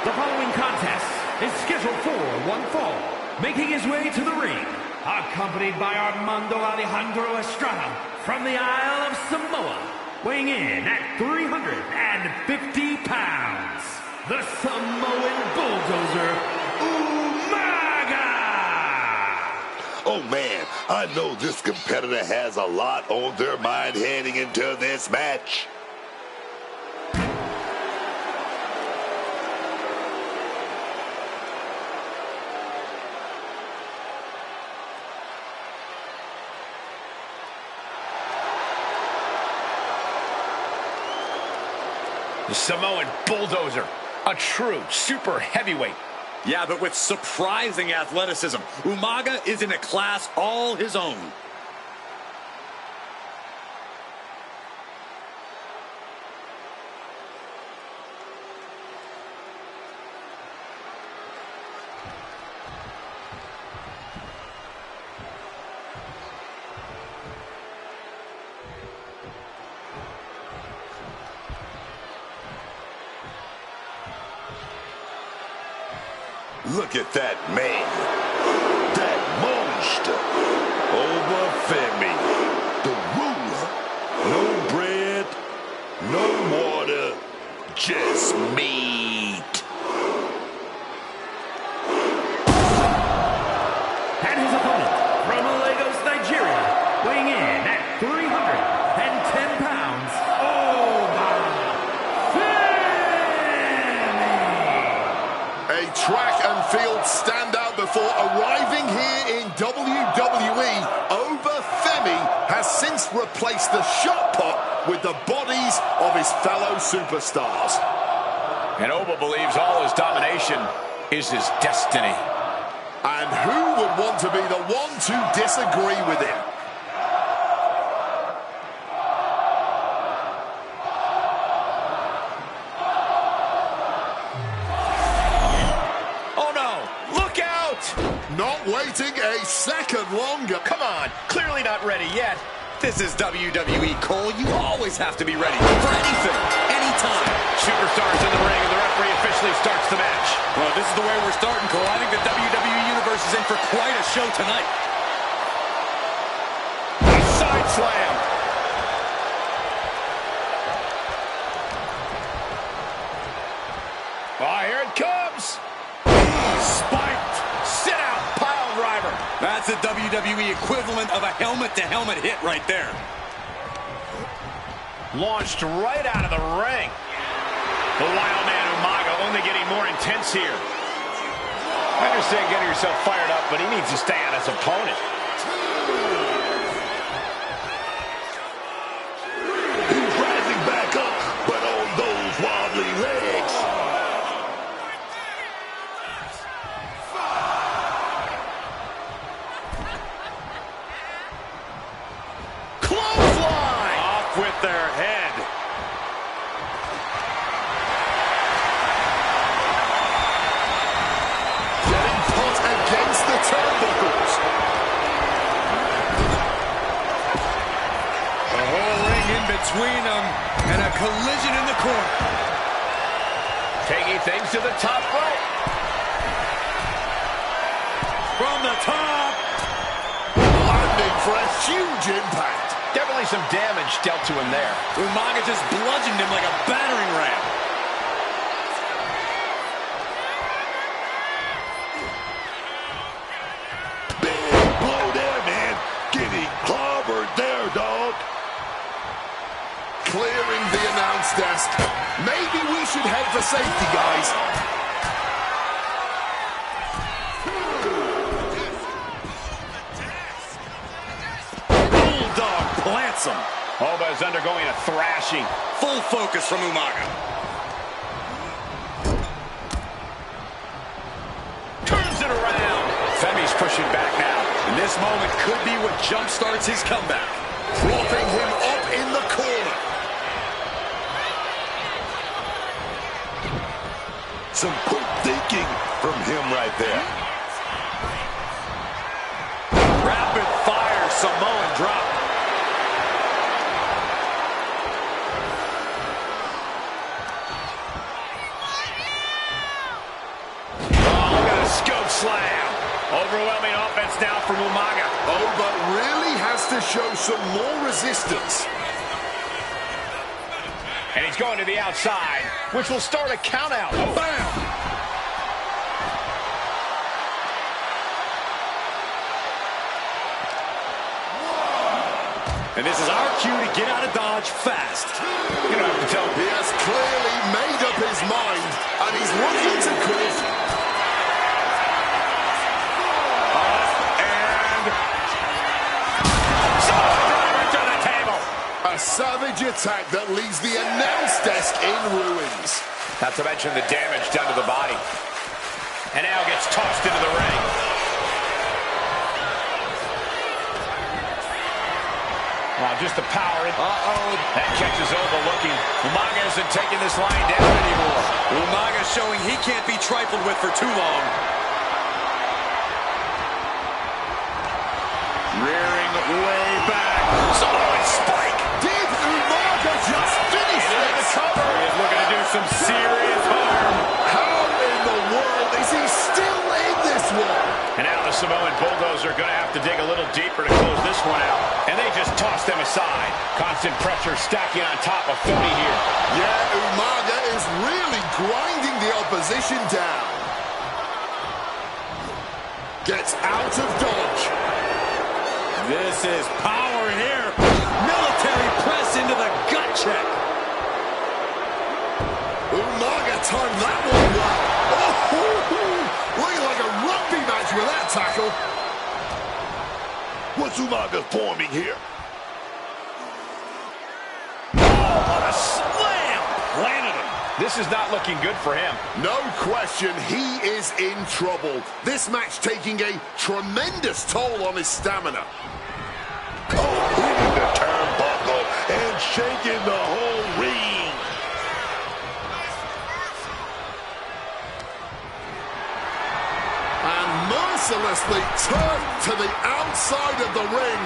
The following contest is scheduled for one fall. Making his way to the ring, accompanied by Armando Alejandro Estrada from the Isle of Samoa, weighing in at 350 pounds, the Samoan Bulldozer, Umaga! Oh, man, I know this competitor has a lot on their mind heading into this match. The Samoan Bulldozer, a true super heavyweight. Yeah, but with surprising athleticism. Umaga is in a class all his own. Look at that man. That monster. Over-Femi. The ruler. No bread. No water. Just meat. And his opponent, from Lagos, Nigeria, weighing in at 310 pounds, A track on-field standout before arriving here in WWE, Femi has since replaced the shot put with the bodies of his fellow superstars. And Oba believes all his domination is his destiny. And who would want to be the one to disagree with him? Oh no, look out! Not waiting a second longer. Come on, clearly not ready yet. This is WWE, Cole. You always have to be ready for anything, anytime. Superstars in the ring, and the referee officially starts the match. Well, this is the way we're starting, Cole. I think the WWE Universe is in for quite a show tonight. Side slam. Oh, here it comes. Spiked. Sit out, pile driver. That's the WWE equivalent of a helmet-to-helmet hit right there. Launched right out of the ring. The wild man Umaga only getting more intense here. I understand getting yourself fired up, but he needs to stay on his opponent. He's rising back up, but on those wobbly legs. Clothesline! Off with their head. Getting put against the turnbuckles. The whole ring in between them, and a collision in the corner. Taking things to the top rope. From the top. Landing for a huge impact. Definitely some damage dealt to him there. Umaga just bludgeoned him like a battering ram. Big blow there, man. Getting clobbered there, dog. Clearing the announce desk. Maybe we should head for safety, guys. Bulldog plants him. Oba is undergoing a thrashing. Full focus from Umaga. Turns it around. Femi's pushing back now. And this moment could be what jumpstarts his comeback. Propping him up in the corner. Some quick thinking from him right there. Rapid fire Samoan drop. Oh, look at a scope slam. Overwhelming offense now from Umaga. Oba really has to show some more resistance. And he's going to the outside, which will start a count out. Oh, bam! And this is our cue to get out of Dodge fast. You don't have to tell He has clearly made up his mind, and he's looking to quit. And Samoan driver to the table. A savage attack that leaves the announce desk in ruins. Not to mention the damage done to the body. And now gets tossed into the ring. Wow, just the power. That catches Oba looking. Umaga isn't taking this line down anymore. Umaga showing he can't be trifled with for too long. Rearing way back. Samoan spike. Did Umaga just finish Into the this? cover. He's looking to do some serious harm. How in the world is he still in this one? And now the Samoan Bulldozer are going to have to dig a little deeper to close this one out. And they just toss them aside. Constant pressure stacking on top of Femi here. Yeah, Umaga is really grinding the opposition down. Gets out of dodge. This is power here. Military press into the gut check. Umaga timed that one well. Oh, look at tackle. What's Umaga's forming here? Oh, what a slam! Planted him. This is not looking good for him. No question, he is in trouble. This match taking a tremendous toll on his stamina. Oh, hitting the turnbuckle and shaking the whole ring. And mercilessly turned to the outside of the ring,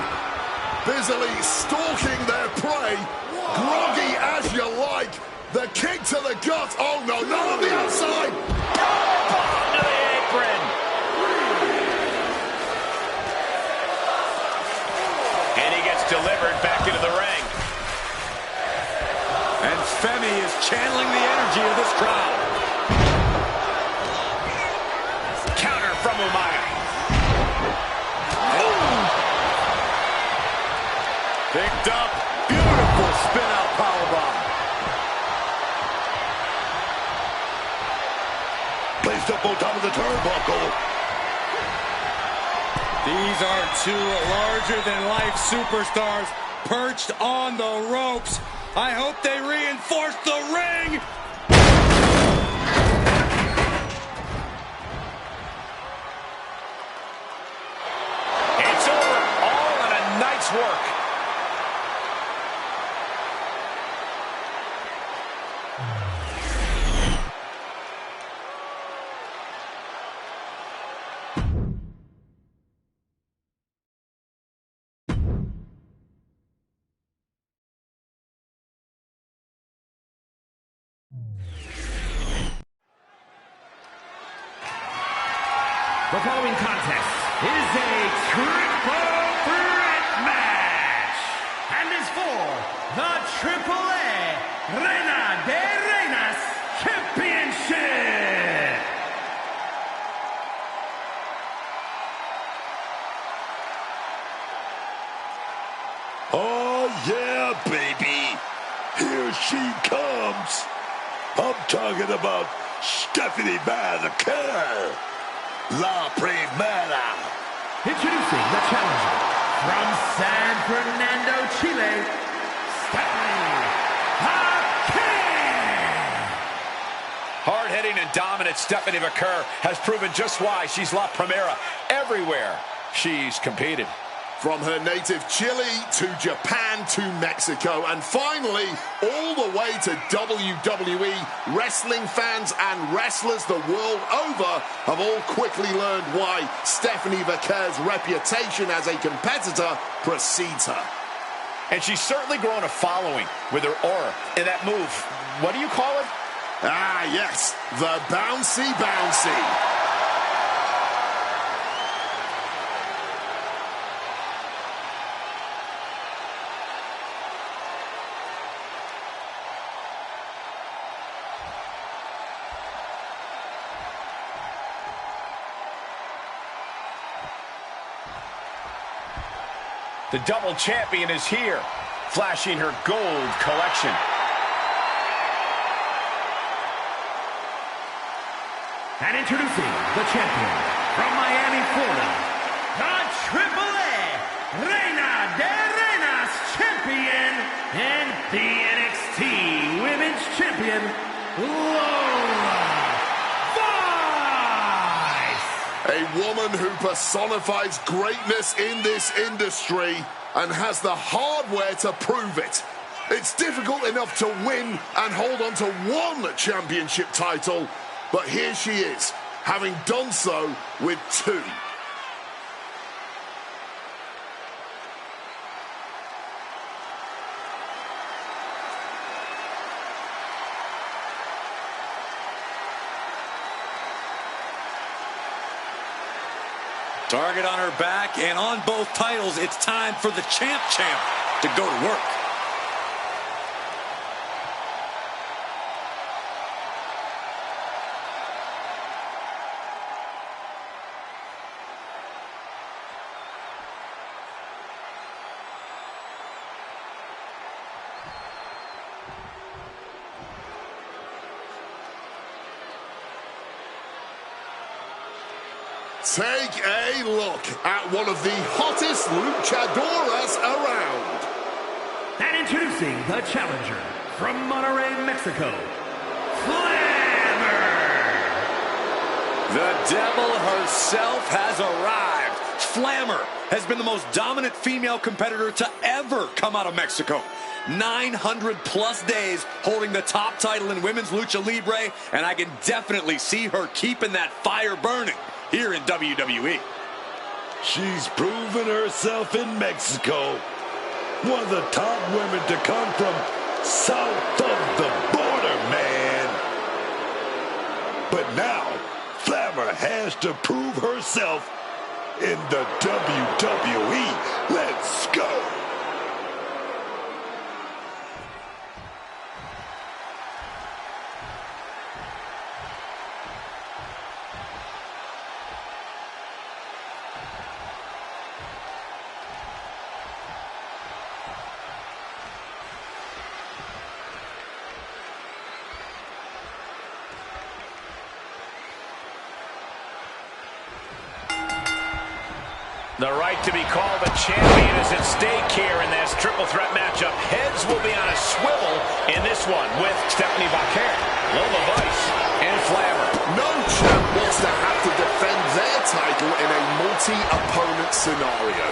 busily stalking their prey, groggy as you like. The kick to the gut. Oh no, not on the outside. Bomb to the apron. And he gets delivered back into the ring. And Femi is channeling the energy of this crowd. Counter from Umaga. Picked up. Beautiful spin out powerbomb. Placed up on top of the turnbuckle. These are two larger-than-life superstars perched on the ropes. I hope they reinforce the ring. It's over. All in a night's work. The following contest is a triple threat match and is for the AAA Reina de Reinas Championship. Oh, yeah, baby. Here she comes. I'm talking about Stephanie Mazaker. La Primera. Introducing the challenger from San Fernando, Chile, Stephanie Mazaker. Hard-hitting and dominant Stephanie Mazaker has proven just why she's La Primera everywhere she's competed. From her native Chile to Japan to Mexico and finally all the way to WWE, wrestling fans and wrestlers the world over have all quickly learned why Stephanie Mazaker's reputation as a competitor precedes her. And she's certainly grown a following with her aura in that move. What do you call it? Ah, yes, the bouncy bouncy. The double champion is here, flashing her gold collection. And introducing the champion from Miami, Florida, the AAA Reina de Reinas champion and the NXT Women's Champion, Lola Vice. A woman who personifies greatness in this industry and has the hardware to prove it. It's difficult enough to win and hold on to one championship title, but here she is, having done so with two. Target on her back and on both titles. It's time for the champ to go to work. Take a look at one of the hottest luchadoras around. And introducing the challenger from Monterrey, Mexico, Flammer. The devil herself has arrived. Flammer has been the most dominant female competitor to ever come out of Mexico. 900-plus days holding the top title in women's lucha libre, and I can definitely see her keeping that fire burning here in WWE. She's proven herself in Mexico. One of the top women to come from south of the border, man. But now, Flammer has to prove herself in the WWE. Let's go. The right to be called a champion is at stake here in this triple threat matchup. Heads will be on a swivel in this one with Stephanie Baker, Lola Vice, and Flammer. No champ wants to have to defend their title in a multi-opponent scenario.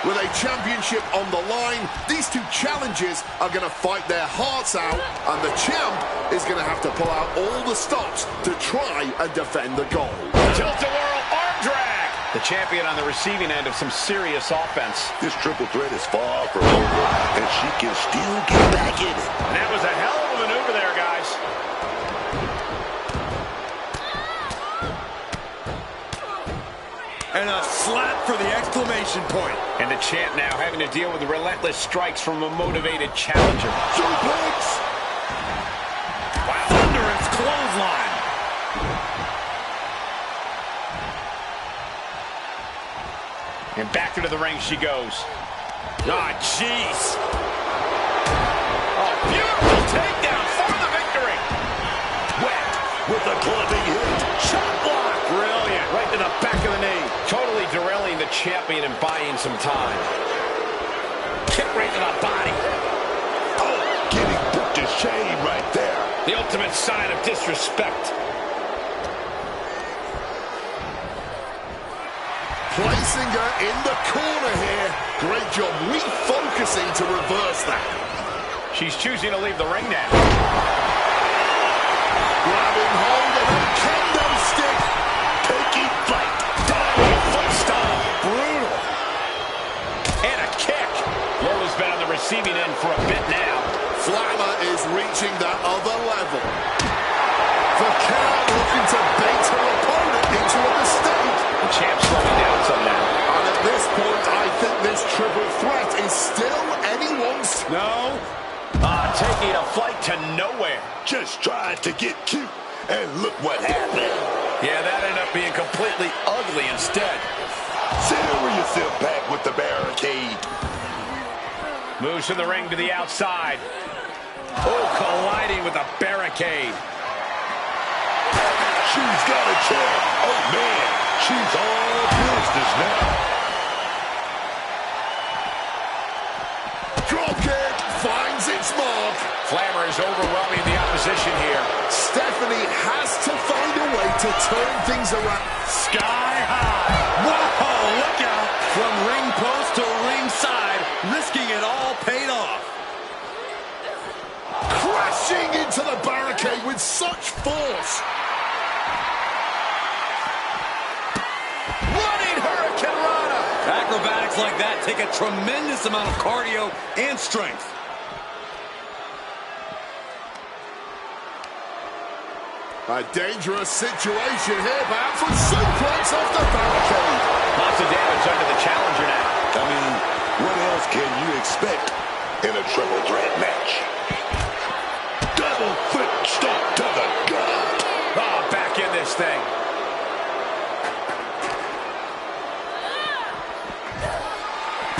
With a championship on the line, these two challengers are going to fight their hearts out, and the champ is going to have to pull out all the stops to try and defend the gold. Tilt-a-whirl arm drag. The champion on the receiving end of some serious offense. This triple threat is far from over, and she can still get back in it. And that was a hell of a maneuver there, guys. And a slap for the exclamation point. And the champ now having to deal with the relentless strikes from a motivated challenger. Suplex! Wow. Thunderous clothesline. And back into the ring she goes. Ah, jeez. Oh, beautiful takedown for the victory. Wet with a clubbing hit. Shot block. Brilliant. Right to the back of the knee. Totally derailing the champion and buying some time. Kick right to the body. Oh, getting put to shame right there. The ultimate sign of disrespect. Placing her in the corner here. Great job refocusing to reverse that. She's choosing to leave the ring now. Grabbing hold of a kendo stick. Taking flight. Diving foot stomp. Brutal. And a kick. Lola's been on the receiving end for a bit now. Flammer is reaching that other level. Vaquero looking to bait her opponent into a mistake. The champ slowing down some now. And at this point, I think this triple threat is still anyone's. No. Taking a flight to nowhere. Just tried to get cute, and look what happened. Yeah, that ended up being completely ugly instead. Serious impact with the barricade. Moves from the ring to the outside. Oh, colliding with the barricade. She's got a chair. Oh, man. She's all business now. Drop kick finds its mark. Flammer is overwhelming the opposition here. Stephanie has to find a way to turn things around. Sky high. Whoa, look out. From ring post to ringside, risking it all paid off. Crashing into the barricade with such force. Running Hurricane Rana. Acrobatics like that take a tremendous amount of cardio and strength. A dangerous situation here, perhaps with suplex off the barricade. Lots of damage under the challenger now. I mean, what else can you expect in a triple threat match? Double foot stomp to the gut. Oh, back in this thing.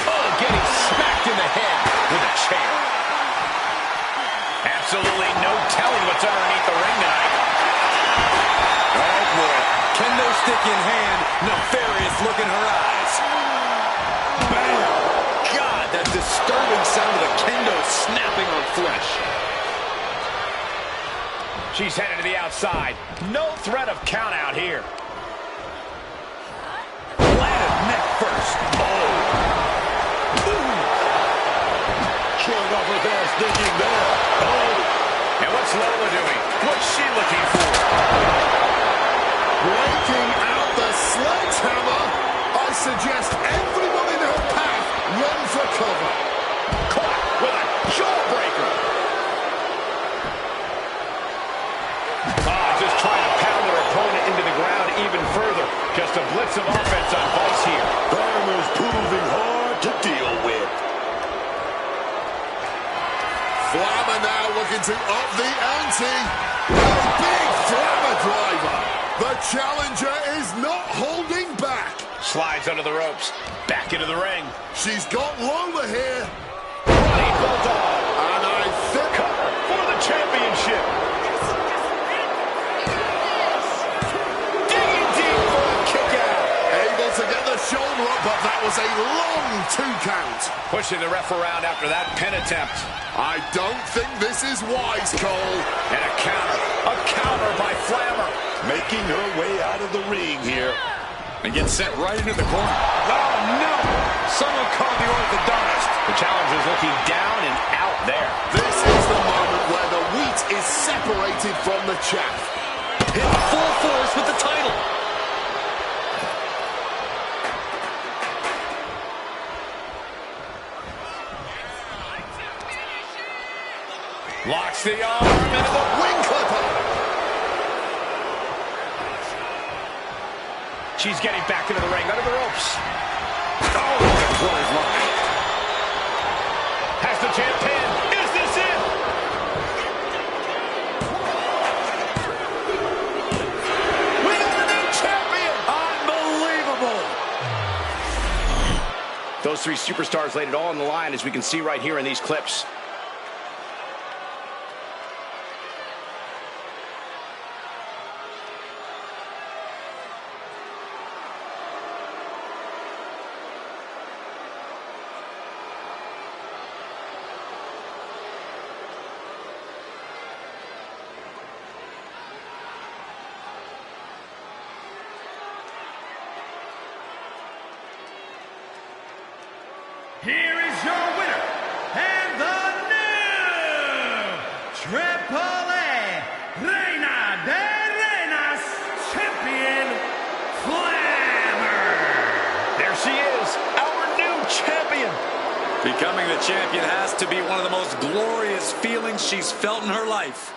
Oh, getting smacked in the head with a chair. Absolutely no telling what's underneath the ring tonight. Oh, boy. Kendo stick in hand, nefarious look in her eyes. Bam! God, that disturbing sound of the kendo snapping on flesh. She's headed to the outside. No threat of count out here. Planted neck first. Oh. Showing off her fast thinking there. Oh. And what's Lola doing? What's she looking for? Breaking out the sledgehammer. I suggest everyone in her path run for cover. Caught with a jawbreaker. Just trying to pound her opponent into the ground even further. Just a blitz of offense on Vice here. Farmer's proving hard to deal with. Flammer now looking to up the ante. A big Flammer driver. The challenger is not holding back. Slides under the ropes. Back into the ring. She's got Lola here. Running Bulldog. And I think... Cover for the championship. Digging deep for a kick out. Able to get the shoulder up, but that was a long 2 count. Pushing the ref around after that pin attempt. I don't think this is wise, Cole. And a counter. A counter by Flammer. Making her way out of the ring here. And gets sent right into the corner. Oh, no! Someone called the orthodontist. The challenger's looking down and out there. This is the moment where the wheat is separated from the chaff. Hit full force with the title. Locks the arm into the Wing clipper. She's getting back into the ring, under the ropes. Oh, the clothesline. Has the champ pinned. Is this it? We got a new champion. Unbelievable. Those 3 superstars laid it all on the line, as we can see right here in these clips. Here is your winner, and the new Triple A Reina de Reinas champion, Flammer. There she is, our new champion. Becoming the champion has to be one of the most glorious feelings she's felt in her life.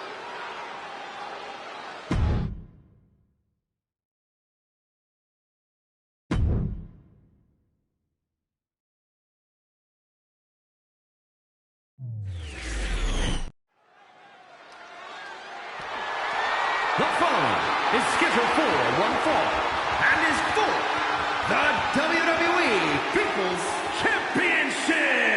The following is scheduled for one fall and is for the WWE People's Championship.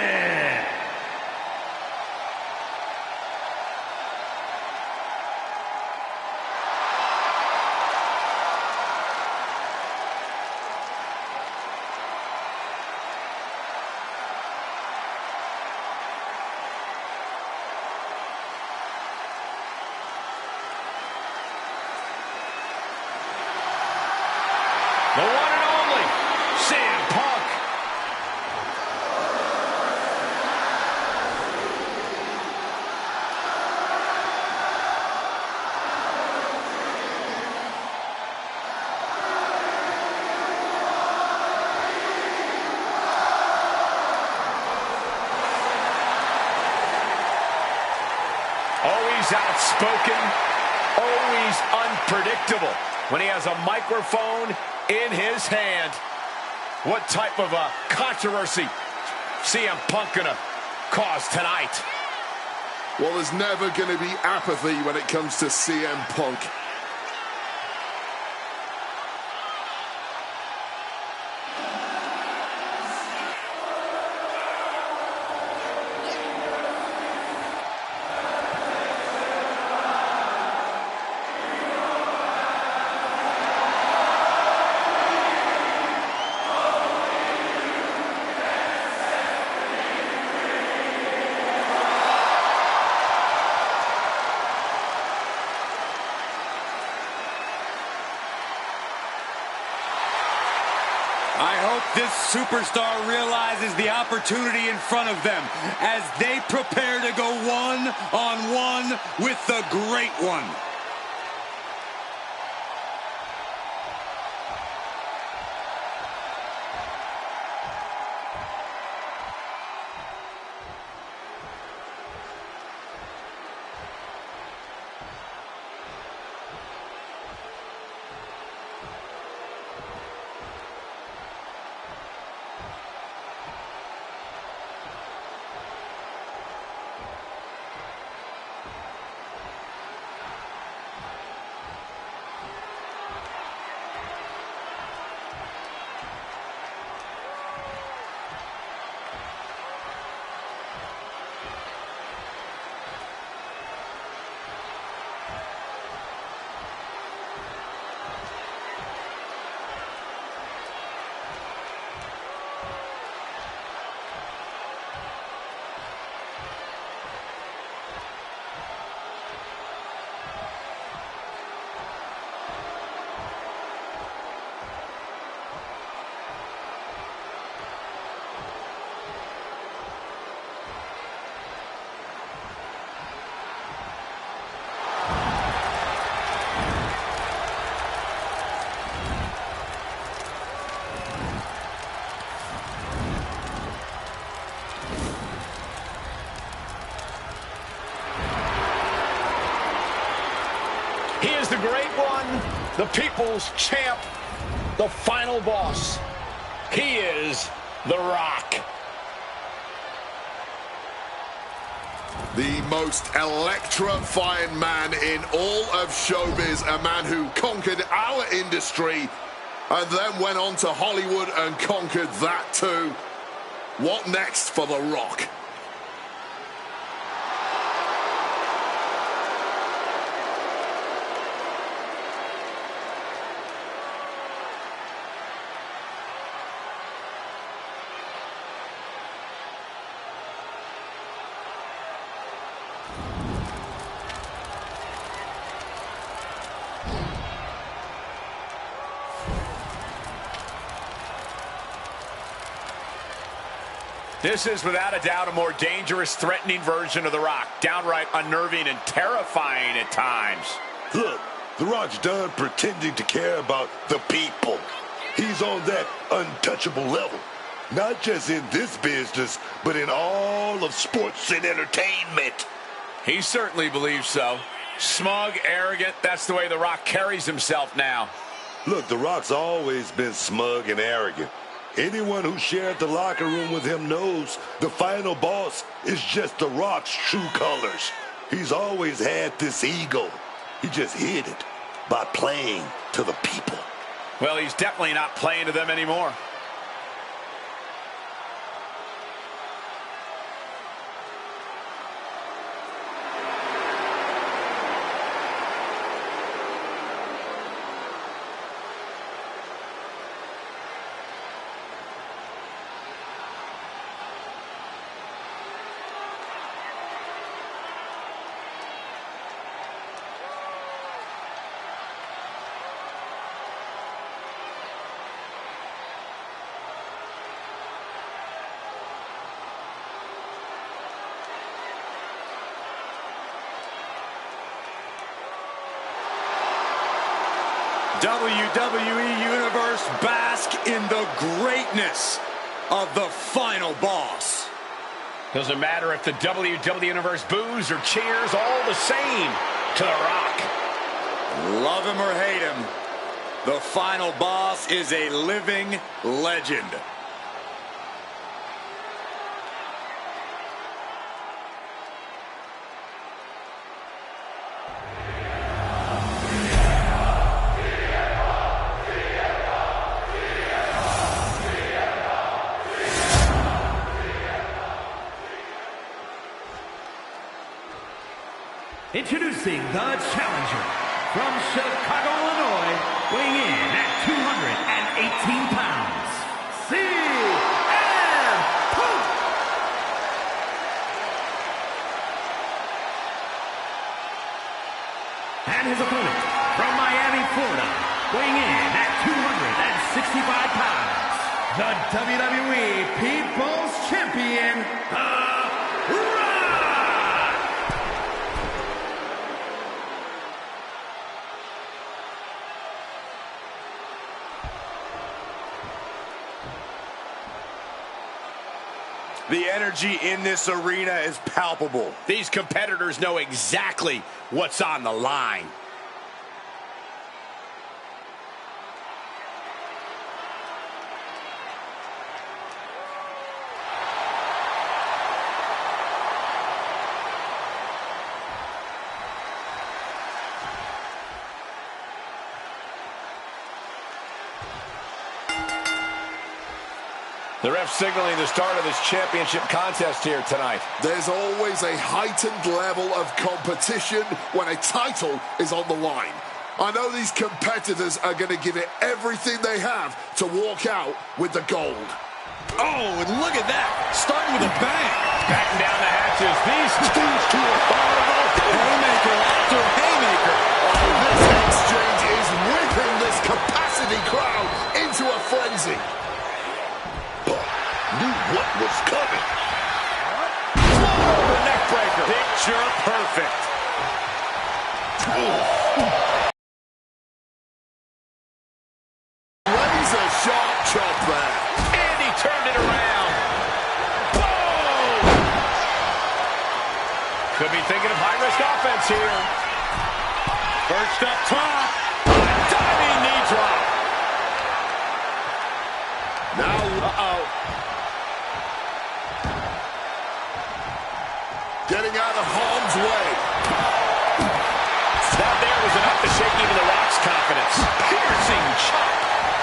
The one and only CM Punk. Always outspoken, always unpredictable. When he has a microphone in his hand, what type of a controversy CM Punk gonna cause tonight? Well, there's never going to be apathy when it comes to CM Punk. this superstar realizes the opportunity in front of them as they prepare to go one-on-one with the Great One. He is the Great One, the People's Champ, the final boss. He is The Rock. The most electrifying man in all of showbiz, a man who conquered our industry and then went on to Hollywood and conquered that too. What next for The Rock? This is without a doubt a more dangerous, threatening version of The Rock. Downright unnerving and terrifying at times. Look, The Rock's done pretending to care about the people. He's on that untouchable level. Not just in this business, but in all of sports and entertainment. He certainly believes so. Smug, arrogant, that's the way The Rock carries himself now. Look, The Rock's always been smug and arrogant. Anyone who shared the locker room with him knows the final boss is just The Rock's true colors. He's always had this ego. He just hid it by playing to the people. Well, he's definitely not playing to them anymore. WWE Universe, bask in the greatness of the final boss. Doesn't matter if the WWE Universe boos or cheers, all the same to The Rock. Love him or hate him, the final boss is a living legend. Introducing the challenger from Chicago, Illinois, weighing in at 218 pounds, CM Punk. And his opponent from Miami, Florida, weighing in at 265 pounds, the WWE People's Champion, The Rock! The energy in this arena is palpable. These competitors know exactly what's on the line. The ref signaling the start of this championship contest here tonight. There's always a heightened level of competition when a title is on the line. I know these competitors are going to give it everything they have to walk out with the gold. Oh, and look at that. Starting with a bang. Batten down the hatches. These two To a haymaker after haymaker. This exchange is whipping this capacity crowd into a frenzy. Knew what was coming. over neck breaker. Picture perfect. Razor sharp chop there. And he turned it around. Boom! Could be thinking of high-risk offense here. First up top. Diving knee drop. Now, getting out of harm's way. That there was enough to shake even The Rock's confidence. Piercing chop.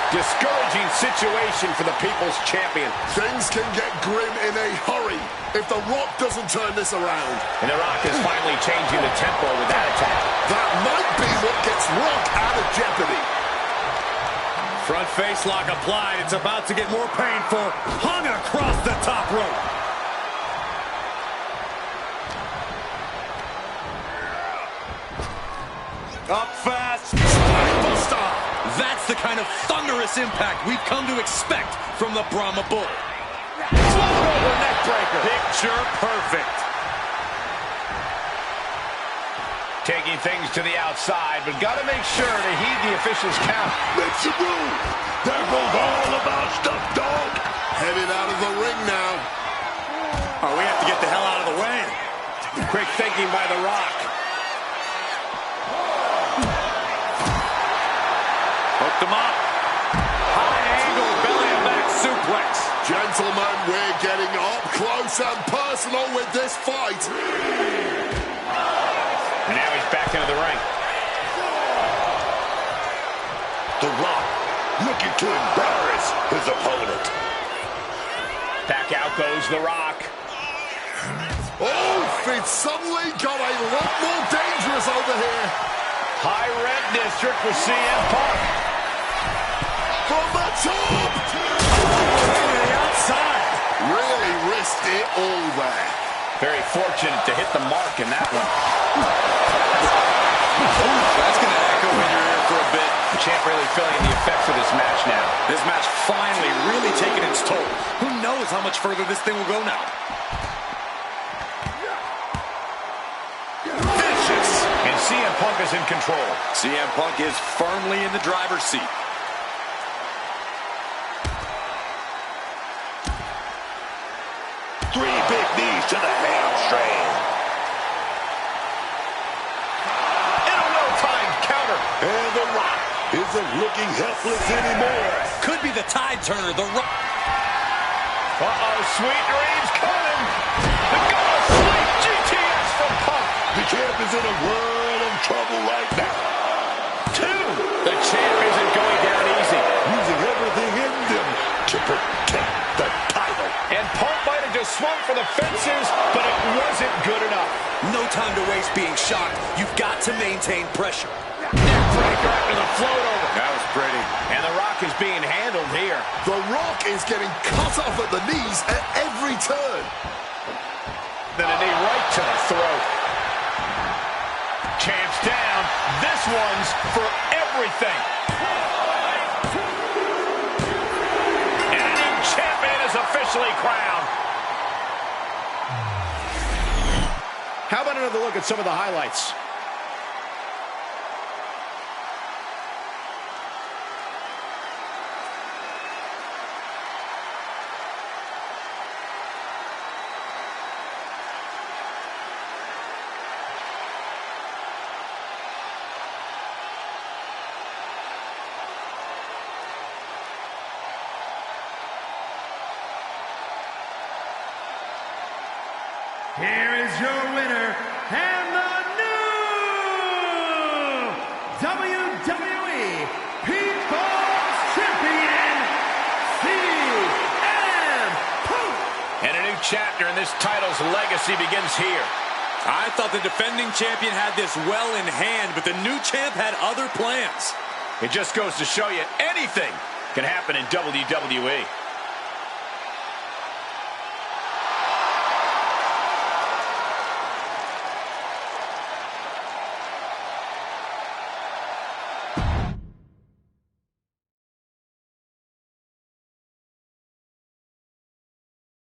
Discouraging situation for the People's Champion. Things can get grim in a hurry if The Rock doesn't turn this around. And The Rock is finally changing the tempo with that attack. That might be what gets Rock out of jeopardy. Front face lock applied. It's about to get more painful. Hung across the top rope. Up fast. Spinebuster. That's the kind of thunderous impact we've come to expect from the Brahma Bull. Float over neck breaker. Picture perfect. Taking things to the outside, but got to make sure to heed the official's count. Make some room. There goes all about stuff, dog. Headed out of the ring now. Oh, we have to get the hell out of the way. Quick thinking by The Rock. Hooked him up. High angle belly and back suplex. Gentlemen, we're getting up close and personal with this fight. And now he's back into the ring. The Rock looking to embarrass his opponent. Back out goes The Rock. Oh, it suddenly got a lot more dangerous over here. High red district with CM Punk. From the top. To the outside. Really risked it all there. Very fortunate to hit the mark in that one. That's going to echo in your ear for a bit. The champ really feeling the effects of this match now. This match finally really taking its toll. Who knows how much further this thing will go now? Vicious. And CM Punk is in control. CM Punk is firmly in the driver's seat. Three big knees to the hamstring. In a well-timed counter. And The Rock isn't looking helpless anymore. Could be the tide turner. The Rock. Uh-oh, sweet dreams coming. The goal sleep GTS from Punk. The champ is in a world of trouble right now. Two. The champ isn't going down easy. Using everything in them to protect the title. And Punk might have just swung for the fences, but it wasn't good enough. No time to waste being shocked. You've got to maintain pressure. Neck breaker after the float over. That was pretty. And The Rock is being handled here. The Rock is getting cut off at the knees at every turn. Then a knee right to the throat. Champ's down. This one's for everything. And a knee officially crowned. How about another look at some of the highlights? Here is your winner, and the new WWE People's Champion, CM Punk. And a new chapter in this title's legacy begins here. I thought the defending champion had this well in hand, but the new champ had other plans. It just goes to show you anything can happen in WWE.